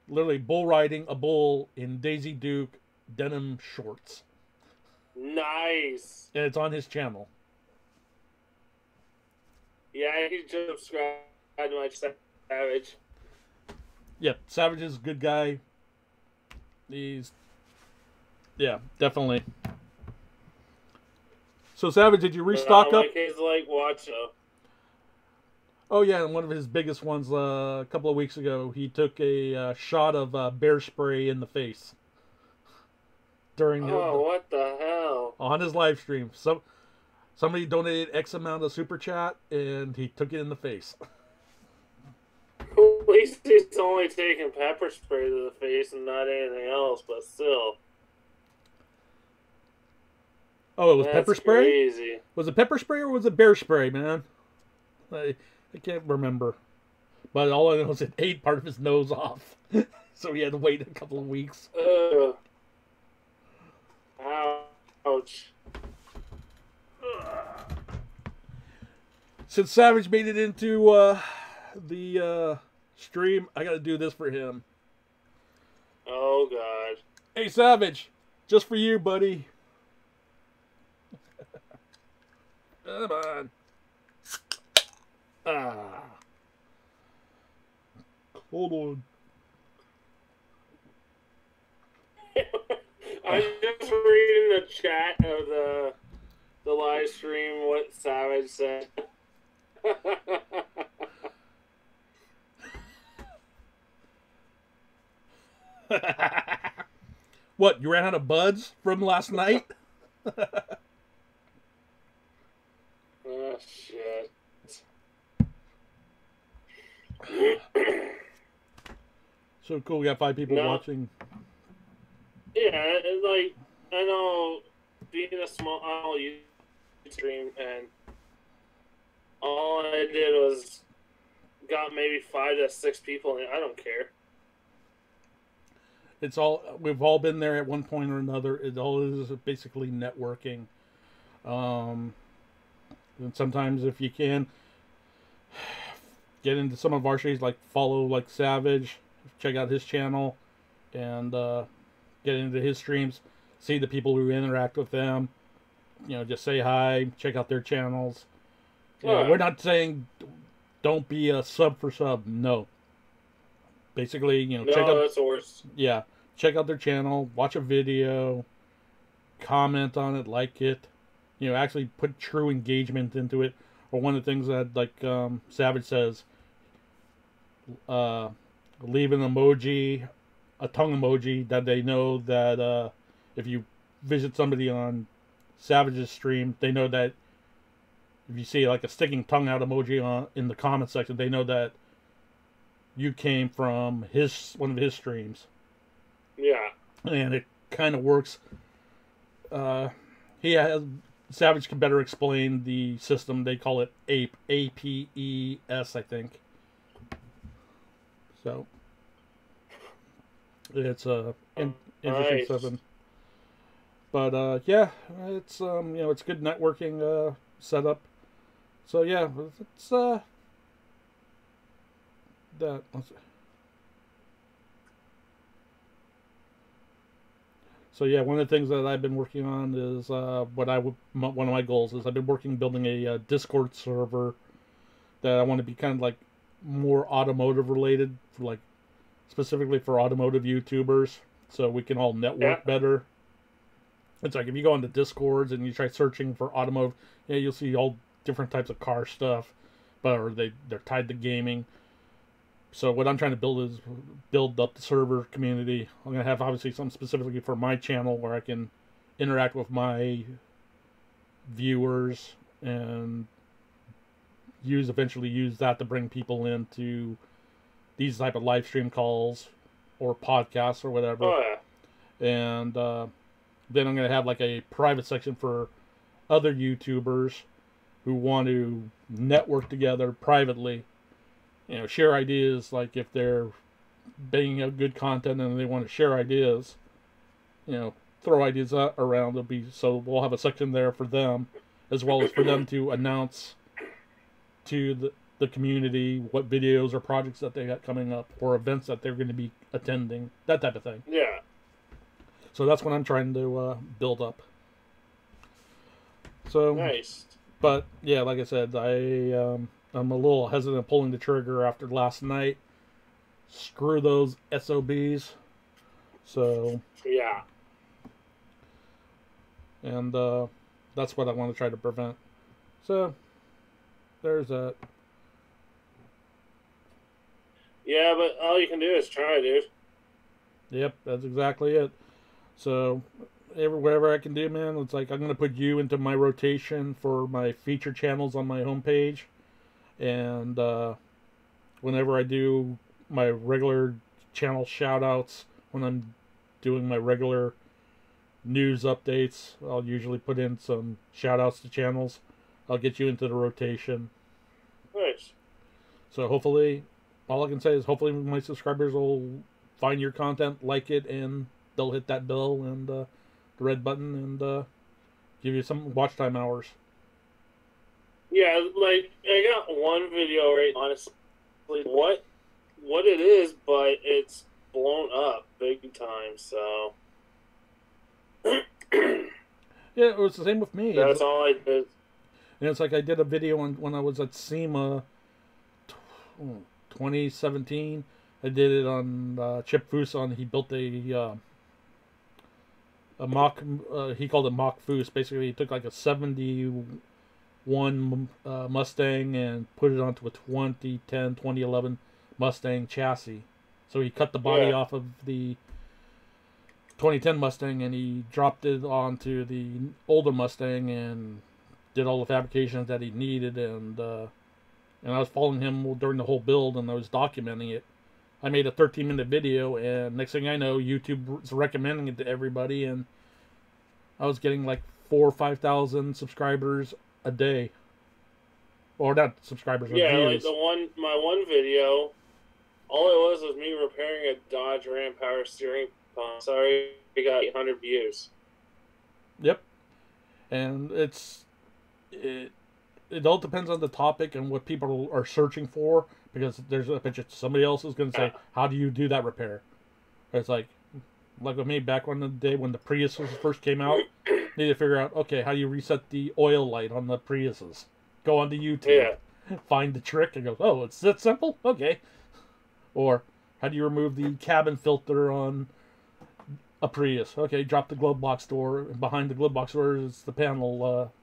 literally bull riding a bull in Daisy Duke denim shorts. Nice. And it's on his channel. Yeah, he just subscribed to my Savage. Yep, Savage is a good guy. Yeah, definitely. So, Savage, did you restock up? My kids like watch. Oh yeah, and one of his biggest ones a couple of weeks ago, he took a shot of bear spray in the face during Oh, what the hell? on his live stream. Somebody donated X amount of super chat, and he took it in the face. At least he's only taking pepper spray to the face and not anything else, but still. Oh, it was pepper spray? Crazy. Was it pepper spray or was it bear spray, man? I can't remember. But all I know is it ate part of his nose off. So he had to wait a couple of weeks. Ouch. Since Savage made it into the stream, I gotta do this for him. Oh, God. Hey, Savage, just for you, buddy. Come on. Ah. Hold on. I'm just reading the chat of the live stream, what Savage said. What, you ran out of buds from last night? Oh, shit. So cool, we got 5 people watching. Yeah, like, I know being a small YouTube stream, and all I did was got maybe 5 to 6 people, and I don't care. It's all, we've all been there at one point or another. It all is basically networking. And sometimes if you can get into some of our shows, like follow like Savage, check out his channel, and get into his streams, see the people who interact with them, you know, just say hi, check out their channels. You know, we're not saying don't be a sub for sub, no. Basically, you know, check out, that's the worst. Yeah, check out their channel, watch a video, comment on it, like it, you know, actually put true engagement into it. Or one of the things that, like Savage says, leave an emoji, a tongue emoji, that they know that if you visit somebody on Savage's stream, they know that if you see like a sticking tongue out emoji in the comment section, they know that you came from one of his streams. Yeah. And it kind of works. Savage can better explain the system. They call it APE, APES, I think. So it's interesting nice. 7. But yeah, it's you know, it's good networking setup. So yeah, it's that. So yeah, one of the things that I've been working on is one of my goals is I've been building a Discord server that I want to be kind of like more automotive related, for like specifically for automotive YouTubers, so we can all network better. It's like if you go into Discords and you try searching for automotive, yeah, you'll see all different types of car stuff, but they're tied to gaming. So what I'm trying to build is build up the server community. I'm going to have obviously something specifically for my channel where I can interact with my viewers and eventually use that to bring people into these type of live stream calls or podcasts or whatever. Oh, yeah. And then I'm going to have like a private section for other YouTubers who want to network together privately. You know, share ideas, like if they're banging out good content and they want to share ideas, you know, throw ideas around. So we'll have a section there for them, as well as for them to announce to the community what videos or projects that they got coming up or events that they're going to be attending, that type of thing. Yeah. So that's what I'm trying to build up. So nice. But yeah, like I said, I'm a little hesitant pulling the trigger after last night. Screw those SOBs. So yeah. And that's what I want to try to prevent. So there's that. Yeah, but all you can do is try, dude. Yep, that's exactly it. So, whatever I can do, man, it's like I'm going to put you into my rotation for my feature channels on my homepage. And whenever I do my regular channel shout outs, when I'm doing my regular news updates, I'll usually put in some shout outs to channels. I'll get you into the rotation. Nice. So hopefully, all I can say is hopefully my subscribers will find your content, like it, and they'll hit that bell and the red button and give you some watch time hours. Yeah, like I got one video right. Honestly, what it is, but it's blown up big time. So Yeah, it was the same with me. that's all I did. And it's like I did a video on when I was at SEMA 2017. I did it on Chip Fuson. He built a mock. He called it mock Foos. Basically, he took like a 71 Mustang and put it onto a 2010, 2011 Mustang chassis. So he cut the body off of the 2010 Mustang and he dropped it onto the older Mustang and did all the fabrications that he needed. And I was following him during the whole build and I was documenting it. I made a 13-minute video, and next thing I know, YouTube was recommending it to everybody, and I was getting like 4,000 or 5,000 subscribers a day, or not subscribers, Yeah, views. like my one video, all it was me repairing a Dodge Ram power steering pump. Sorry, we got 800 views. Yep, and it all depends on the topic and what people are searching for. Because there's a picture, somebody else is going to say, how do you do that repair? It's like with me back on the day when the Priuses first came out, need to figure out, okay, how do you reset the oil light on the Priuses? Go onto YouTube, find the trick, and go, oh, it's that simple? Okay. Or how do you remove the cabin filter on a Prius? Okay, drop the glove box door, and behind the glove box door is the panel,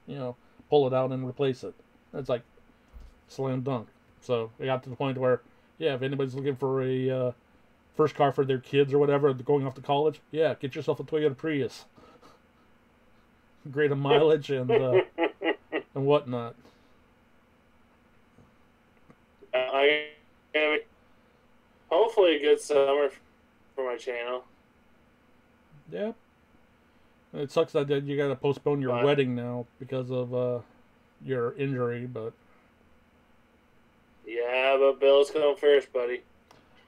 pull it out and replace it. It's like slam dunk. So it got to the point where, yeah, if anybody's looking for a first car for their kids or whatever, going off to college, yeah, get yourself a Toyota Prius. Great on mileage and whatnot. Hopefully a good summer for my channel. Yeah. It sucks that you got to postpone your wedding now because of your injury, but... Yeah, but bills come first, buddy.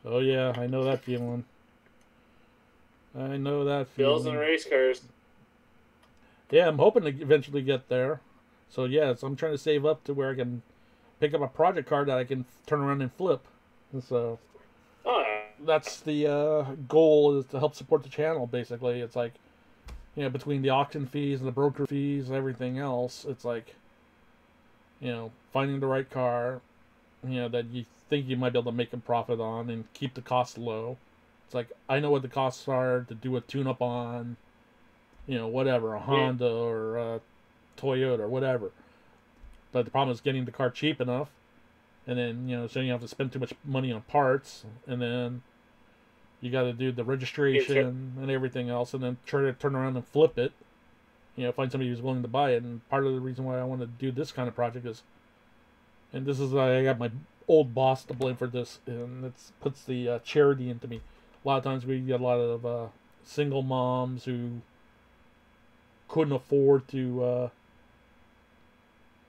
Oh, yeah, I know that feeling. I know that feeling. Bills and race cars. Yeah, I'm hoping to eventually get there. So, yeah, I'm trying to save up to where I can pick up a project car that I can turn around and flip. So, that's the goal, is to help support the channel, basically. It's like, between the auction fees and the broker fees and everything else, it's like, finding the right car, that you think you might be able to make a profit on and keep the costs low. It's like, I know what the costs are to do a tune-up on, whatever, a Honda or a Toyota or whatever. But the problem is getting the car cheap enough, and then, so you have to spend too much money on parts, and then you got to do the registration and everything else, and then try to turn around and flip it, find somebody who's willing to buy it. And part of the reason why I want to do this kind of project is, and this is, I got my old boss to blame for this, and it puts the charity into me. A lot of times we get a lot of single moms who couldn't afford to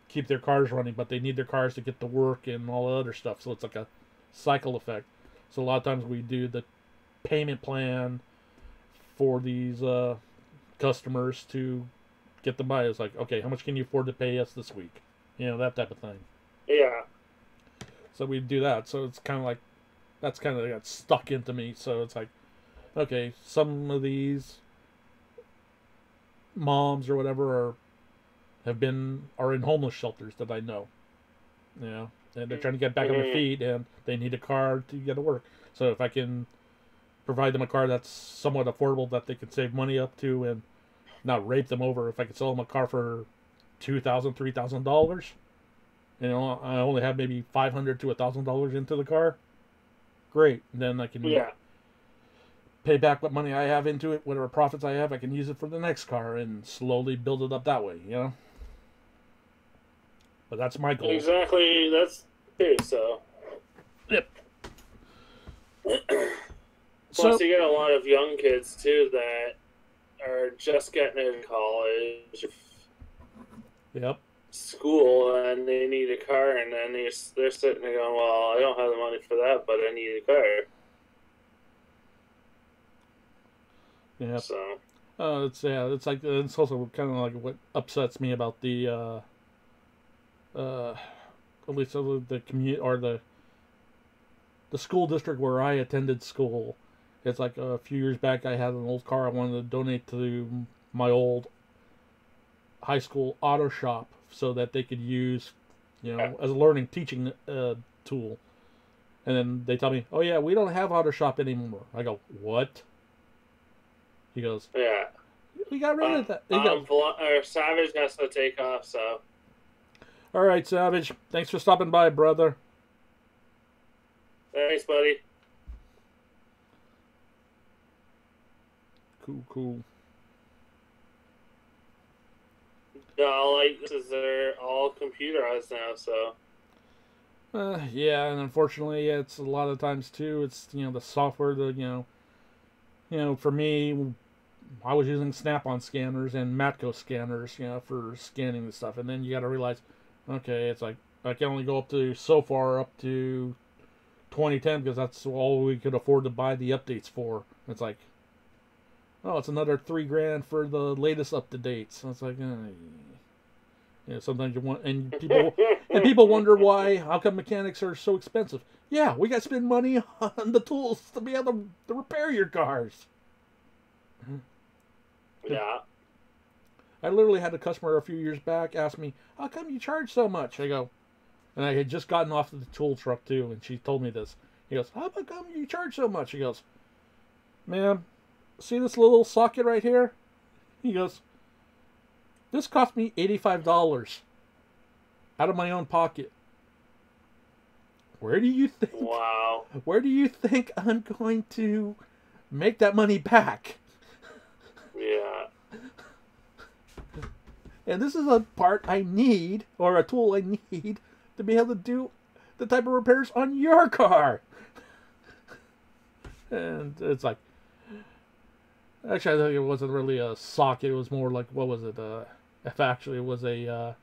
keep their cars running, but they need their cars to get to work and all the other stuff. So it's like a cycle effect. So a lot of times we do the payment plan for these customers to get them by. It's like, okay, how much can you afford to pay us this week? That type of thing. Yeah. So we do that. So it's kind of like, that's kind of got stuck into me. So it's like, okay, some of these moms or whatever are in homeless shelters that I know. And they're trying to get back on their feet and they need a car to get to work. So if I can provide them a car that's somewhat affordable that they can save money up to and not rape them over, if I could sell them a car for $2,000, $3,000, I only have maybe $500 to $1,000 into the car, great. Then I can Yeah. pay back what money I have into it, whatever profits I have, I can use it for the next car and slowly build it up that way, you know? But that's my goal. Exactly. That's too. So. Yep. Plus, you get a lot of young kids too that are just getting out of college, Yep. school, and they need a car, and then they're sitting there going, "Well, I don't have the money for that, but I need a car." Yeah. So. It's like it's also kind of like what upsets me about the at least the commute or the school district where I attended school. It's like a few years back, I had an old car I wanted to donate to my old high school auto shop so that they could use, you know, as a learning teaching tool. And then they tell me, "Oh yeah, we don't have auto shop anymore." I go, "What?" He goes, Yeah. "We got rid of that." Savage has to take off, so. All right, Savage. Thanks for stopping by, brother. Thanks, buddy. Cool. No, like, they're all computerized now, so. Yeah, and unfortunately, it's a lot of times too. It's, you know, the software. For me, I was using Snap-on scanners and Matco scanners, you know, for scanning the stuff. And then you got to realize, okay, it's like I can only go up to so far up to 2010 because that's all we could afford to buy the updates for. It's like, oh, it's another $3,000 for the latest up to dates. So it's like, sometimes you want, and people wonder why. How come mechanics are so expensive? Yeah, we got to spend money on the tools to be able to repair your cars. Yeah. I literally had a customer a few years back ask me, "How come you charge so much?" I go, and I had just gotten off the tool truck too, and she told me this. He goes, "How come you charge so much?" He goes, "Ma'am, see this little socket right here?" He goes, "This cost me $85 out of my own pocket. Where do you think? Wow. Where do you think I'm going to make that money back?" Yeah. And this is a part I need, or a tool I need, to be able to do the type of repairs on your car. And it's like, actually, I think it wasn't really a socket. It was more like, what was it? If actually it was a,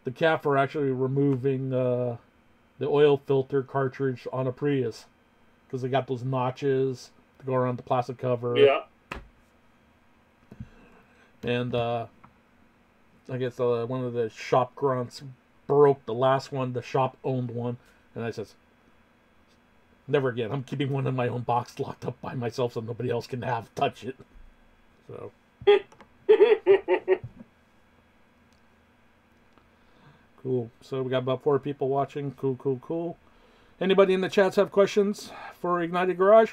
the cap for actually removing the oil filter cartridge on a Prius. Because they got those notches to go around the plastic cover. Yeah. And I guess one of the shop grunts broke the last one. The shop owned one. And I says, "Never again. I'm keeping one in my own box locked up by myself so nobody else can touch it." So. Cool. So we got about 4 people watching. Cool. Anybody in the chats have questions for Ignited Garage?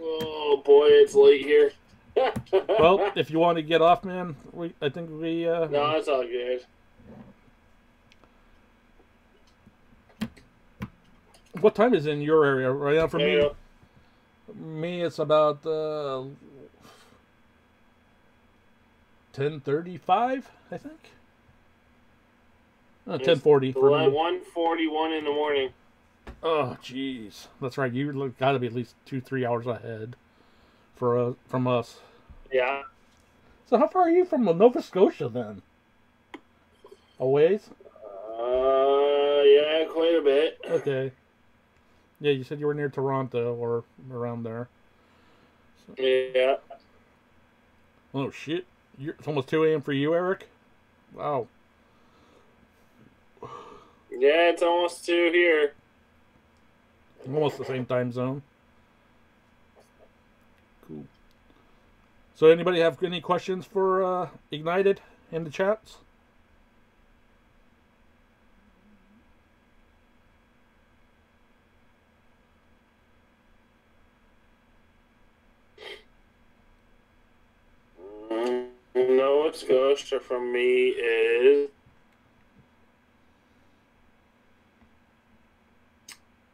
Oh boy, it's late here. Well, if you want to get off, man, I think we. No, it's all good. What time is it in your area right now? For me, it's about 10:35, I think. 10:40 for me. 1:41 in the morning. Oh, jeez, that's right. You got to be at least 2-3 hours ahead from us. Yeah. So how far are you from Nova Scotia then? A ways? Yeah, quite a bit. Okay. Yeah, you said you were near Toronto or around there. So. Yeah. Oh shit! It's almost 2 a.m. for you, Eric. Wow. Yeah, it's almost 2 here. Almost the same time zone. Cool. So anybody have any questions for Ignited in the chats? No Nova Scotia from me is...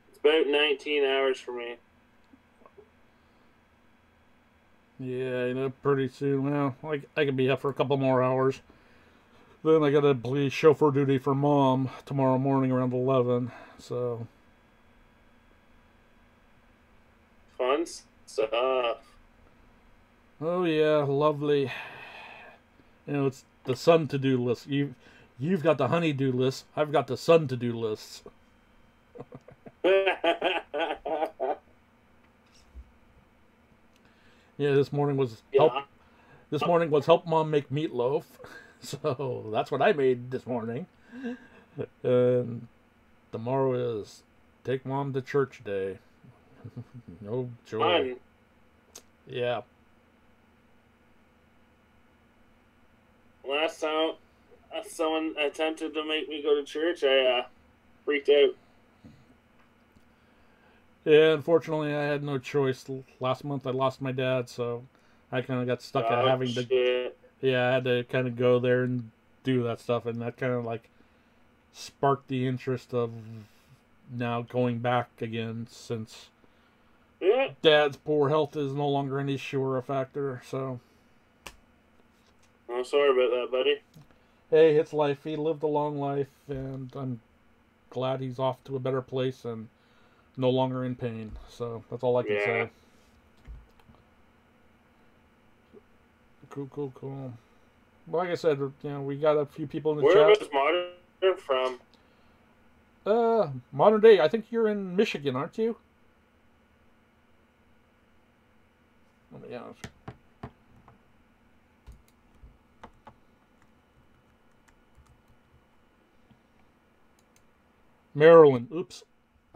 It's about 19 hours for me. Yeah, you know, pretty soon. Well, I could be up for a couple more hours. Then I gotta play chauffeur duty for Mom tomorrow morning around 11. So. Fun stuff. Oh yeah, lovely. You know, it's the sun to-do list. You've got the honey-do list. I've got the sun to-do lists. Yeah, this morning was help Mom make meatloaf. So that's what I made this morning. And tomorrow is take Mom to church day. No joy. Fun. Yeah. Last time someone attempted to make me go to church, I freaked out. Yeah, unfortunately, I had no choice. Last month, I lost my dad, so I kind of got stuck at having to. Shit. Yeah, I had to kind of go there and do that stuff, and that kind of like sparked the interest of now going back again since Dad's poor health is no longer any sure a factor. So. I'm sorry about that, buddy. Hey, it's life. He lived a long life, and I'm glad he's off to a better place and no longer in pain. So that's all I can say. Cool. Well, like I said, you know, we got a few people in the chat. Where was Modern from? Modern day. I think you're in Michigan, aren't you? Let me ask. Maryland. Oops.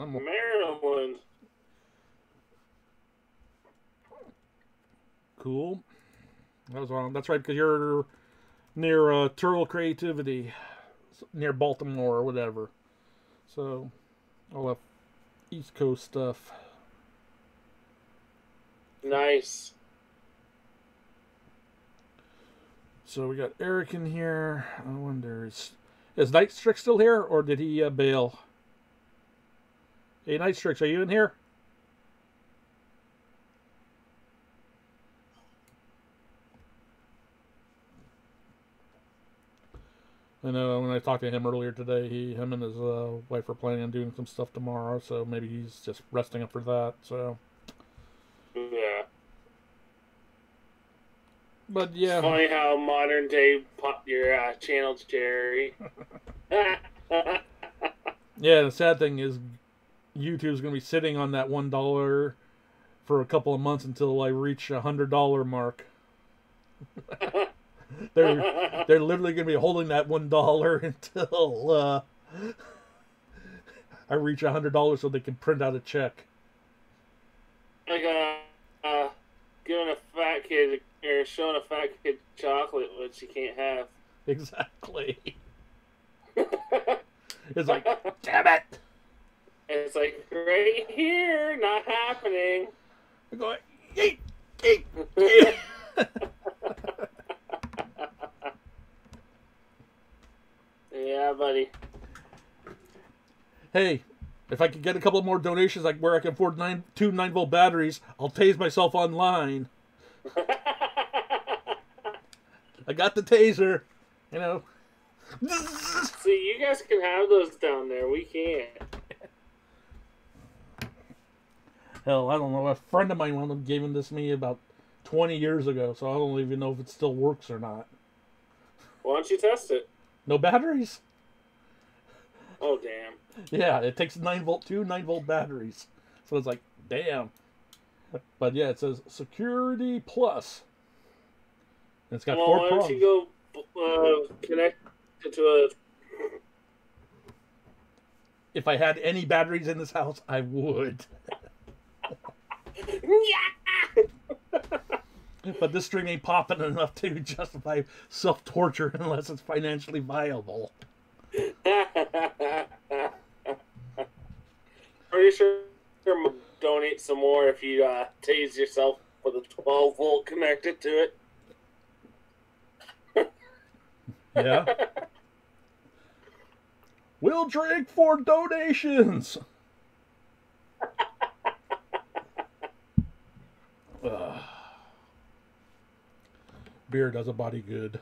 Maryland. Cool. That was wrong. That's right, because you're near Turtle Creativity, near Baltimore or whatever. So, all that East Coast stuff. Nice. So we got Eric in here. I wonder, is Nightstrick still here, or did he bail? Hey, Nightstrix, are you in here? I know when I talked to him earlier today, him and his wife are planning on doing some stuff tomorrow, so maybe he's just resting up for that. So. Yeah. But yeah. It's funny how modern day pop your channel's Jerry. Yeah, the sad thing is YouTube's going to be sitting on that $1 for a couple of months until I reach $100 mark. They're literally going to be holding that $1 until I reach $100 so they can print out a check. Like giving a fat kid or showing a fat kid chocolate which you can't have. Exactly. It's like, damn it! It's like right here, not happening. I'm going, yeet, yeet, yeet. Yeah, buddy. Hey, if I could get a couple more donations, like where I can afford two 9-volt batteries, I'll tase myself online. I got the taser, you know. See, you guys can have those down there. We can't. Hell, I don't know. A friend of mine gave this to me about 20 years ago, so I don't even know if it still works or not. Why don't you test it? No batteries? Oh, damn. Yeah, it takes 9-volt, two 9-volt batteries. So it's like, damn. But yeah, it says Security Plus. And it's got 4 why prongs. don't you go connect it to a... If I had any batteries in this house, I would. But this string ain't popping enough to justify self-torture unless it's financially viable. Pretty sure you'll donate some more if you tase yourself with a 12-volt connected to it. Yeah. We'll drink for donations. Ugh. Beer does a body good.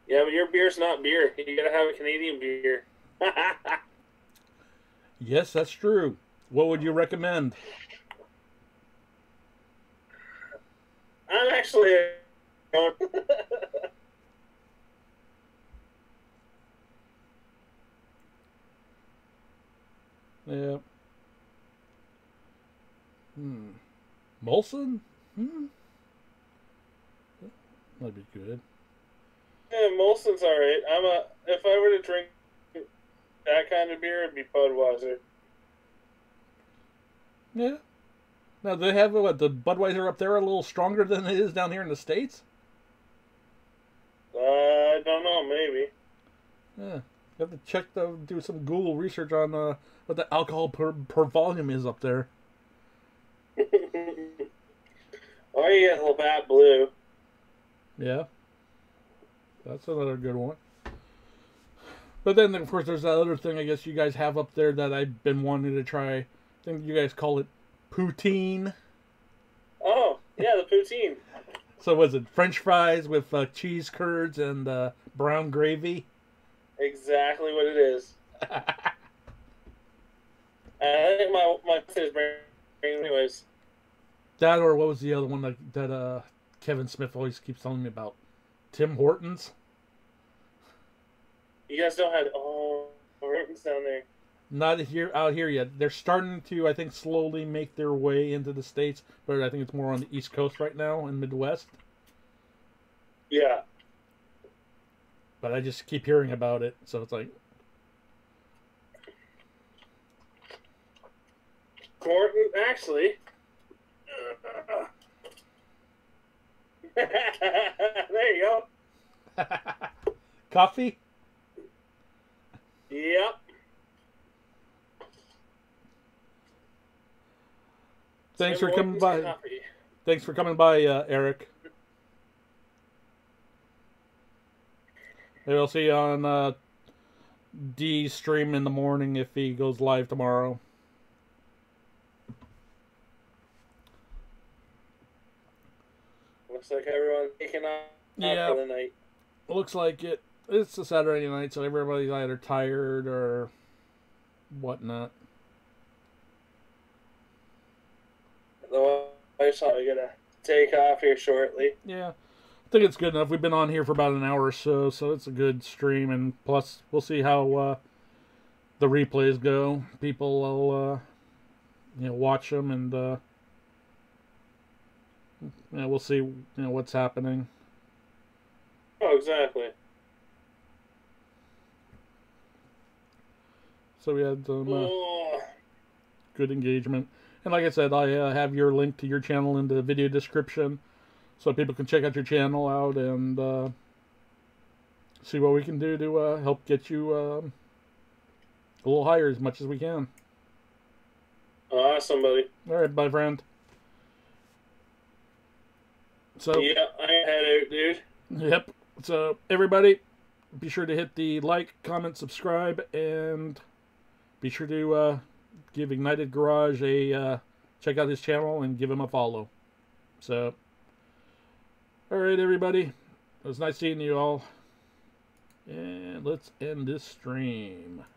Yeah, but your beer's not beer. You gotta have a Canadian beer. Yes, that's true. What would you recommend? I'm actually. Yeah. Molson? Might be good. Yeah, Molson's alright. If I were to drink that kind of beer, it'd be Budweiser. Yeah. Now, do they have what, the Budweiser up there a little stronger than it is down here in the States? I don't know, maybe. Yeah. You have to do some Google research on what the alcohol per volume is up there. Or you get Labatt Blue. Yeah. That's another good one. But then, of course, there's that other thing I guess you guys have up there that I've been wanting to try. I think you guys call it poutine. Oh, yeah, the poutine. So was it French fries with cheese curds and brown gravy? Exactly what it is. I think my is brain anyways. That, or what was the other one that Kevin Smith always keeps telling me about? Tim Hortons? You guys don't have Hortons down there. Not out here yet. They're starting to, I think, slowly make their way into the States, but I think it's more on the East Coast right now in Midwest. Yeah. But I just keep hearing about it, so it's like... Horton, actually... there you go. Coffee? Yep. Thanks for coming by. Thanks for coming by, Eric. Maybe I'll see you on D's stream in the morning if he goes live tomorrow. Looks like everyone's taking off for the night. Looks like it. It's a Saturday night, so everybody's either tired or whatnot. The wife's probably gonna take off here shortly. Yeah, I think it's good enough. We've been on here for about an hour or so, so it's a good stream. And plus, we'll see how the replays go. People will, watch them, and we'll see, what's happening. Oh, exactly. So we had some good engagement. And like I said, I have your link to your channel in the video description, so people can check out your channel out and see what we can do to help get you a little higher as much as we can. Awesome, buddy. All right, my friend. So yeah, I head out, dude. Yep. So everybody, be sure to hit the like, comment, subscribe, and be sure to give Ignited Garage a check out his channel and give him a follow. So, all right, everybody. It was nice seeing you all. And let's end this stream.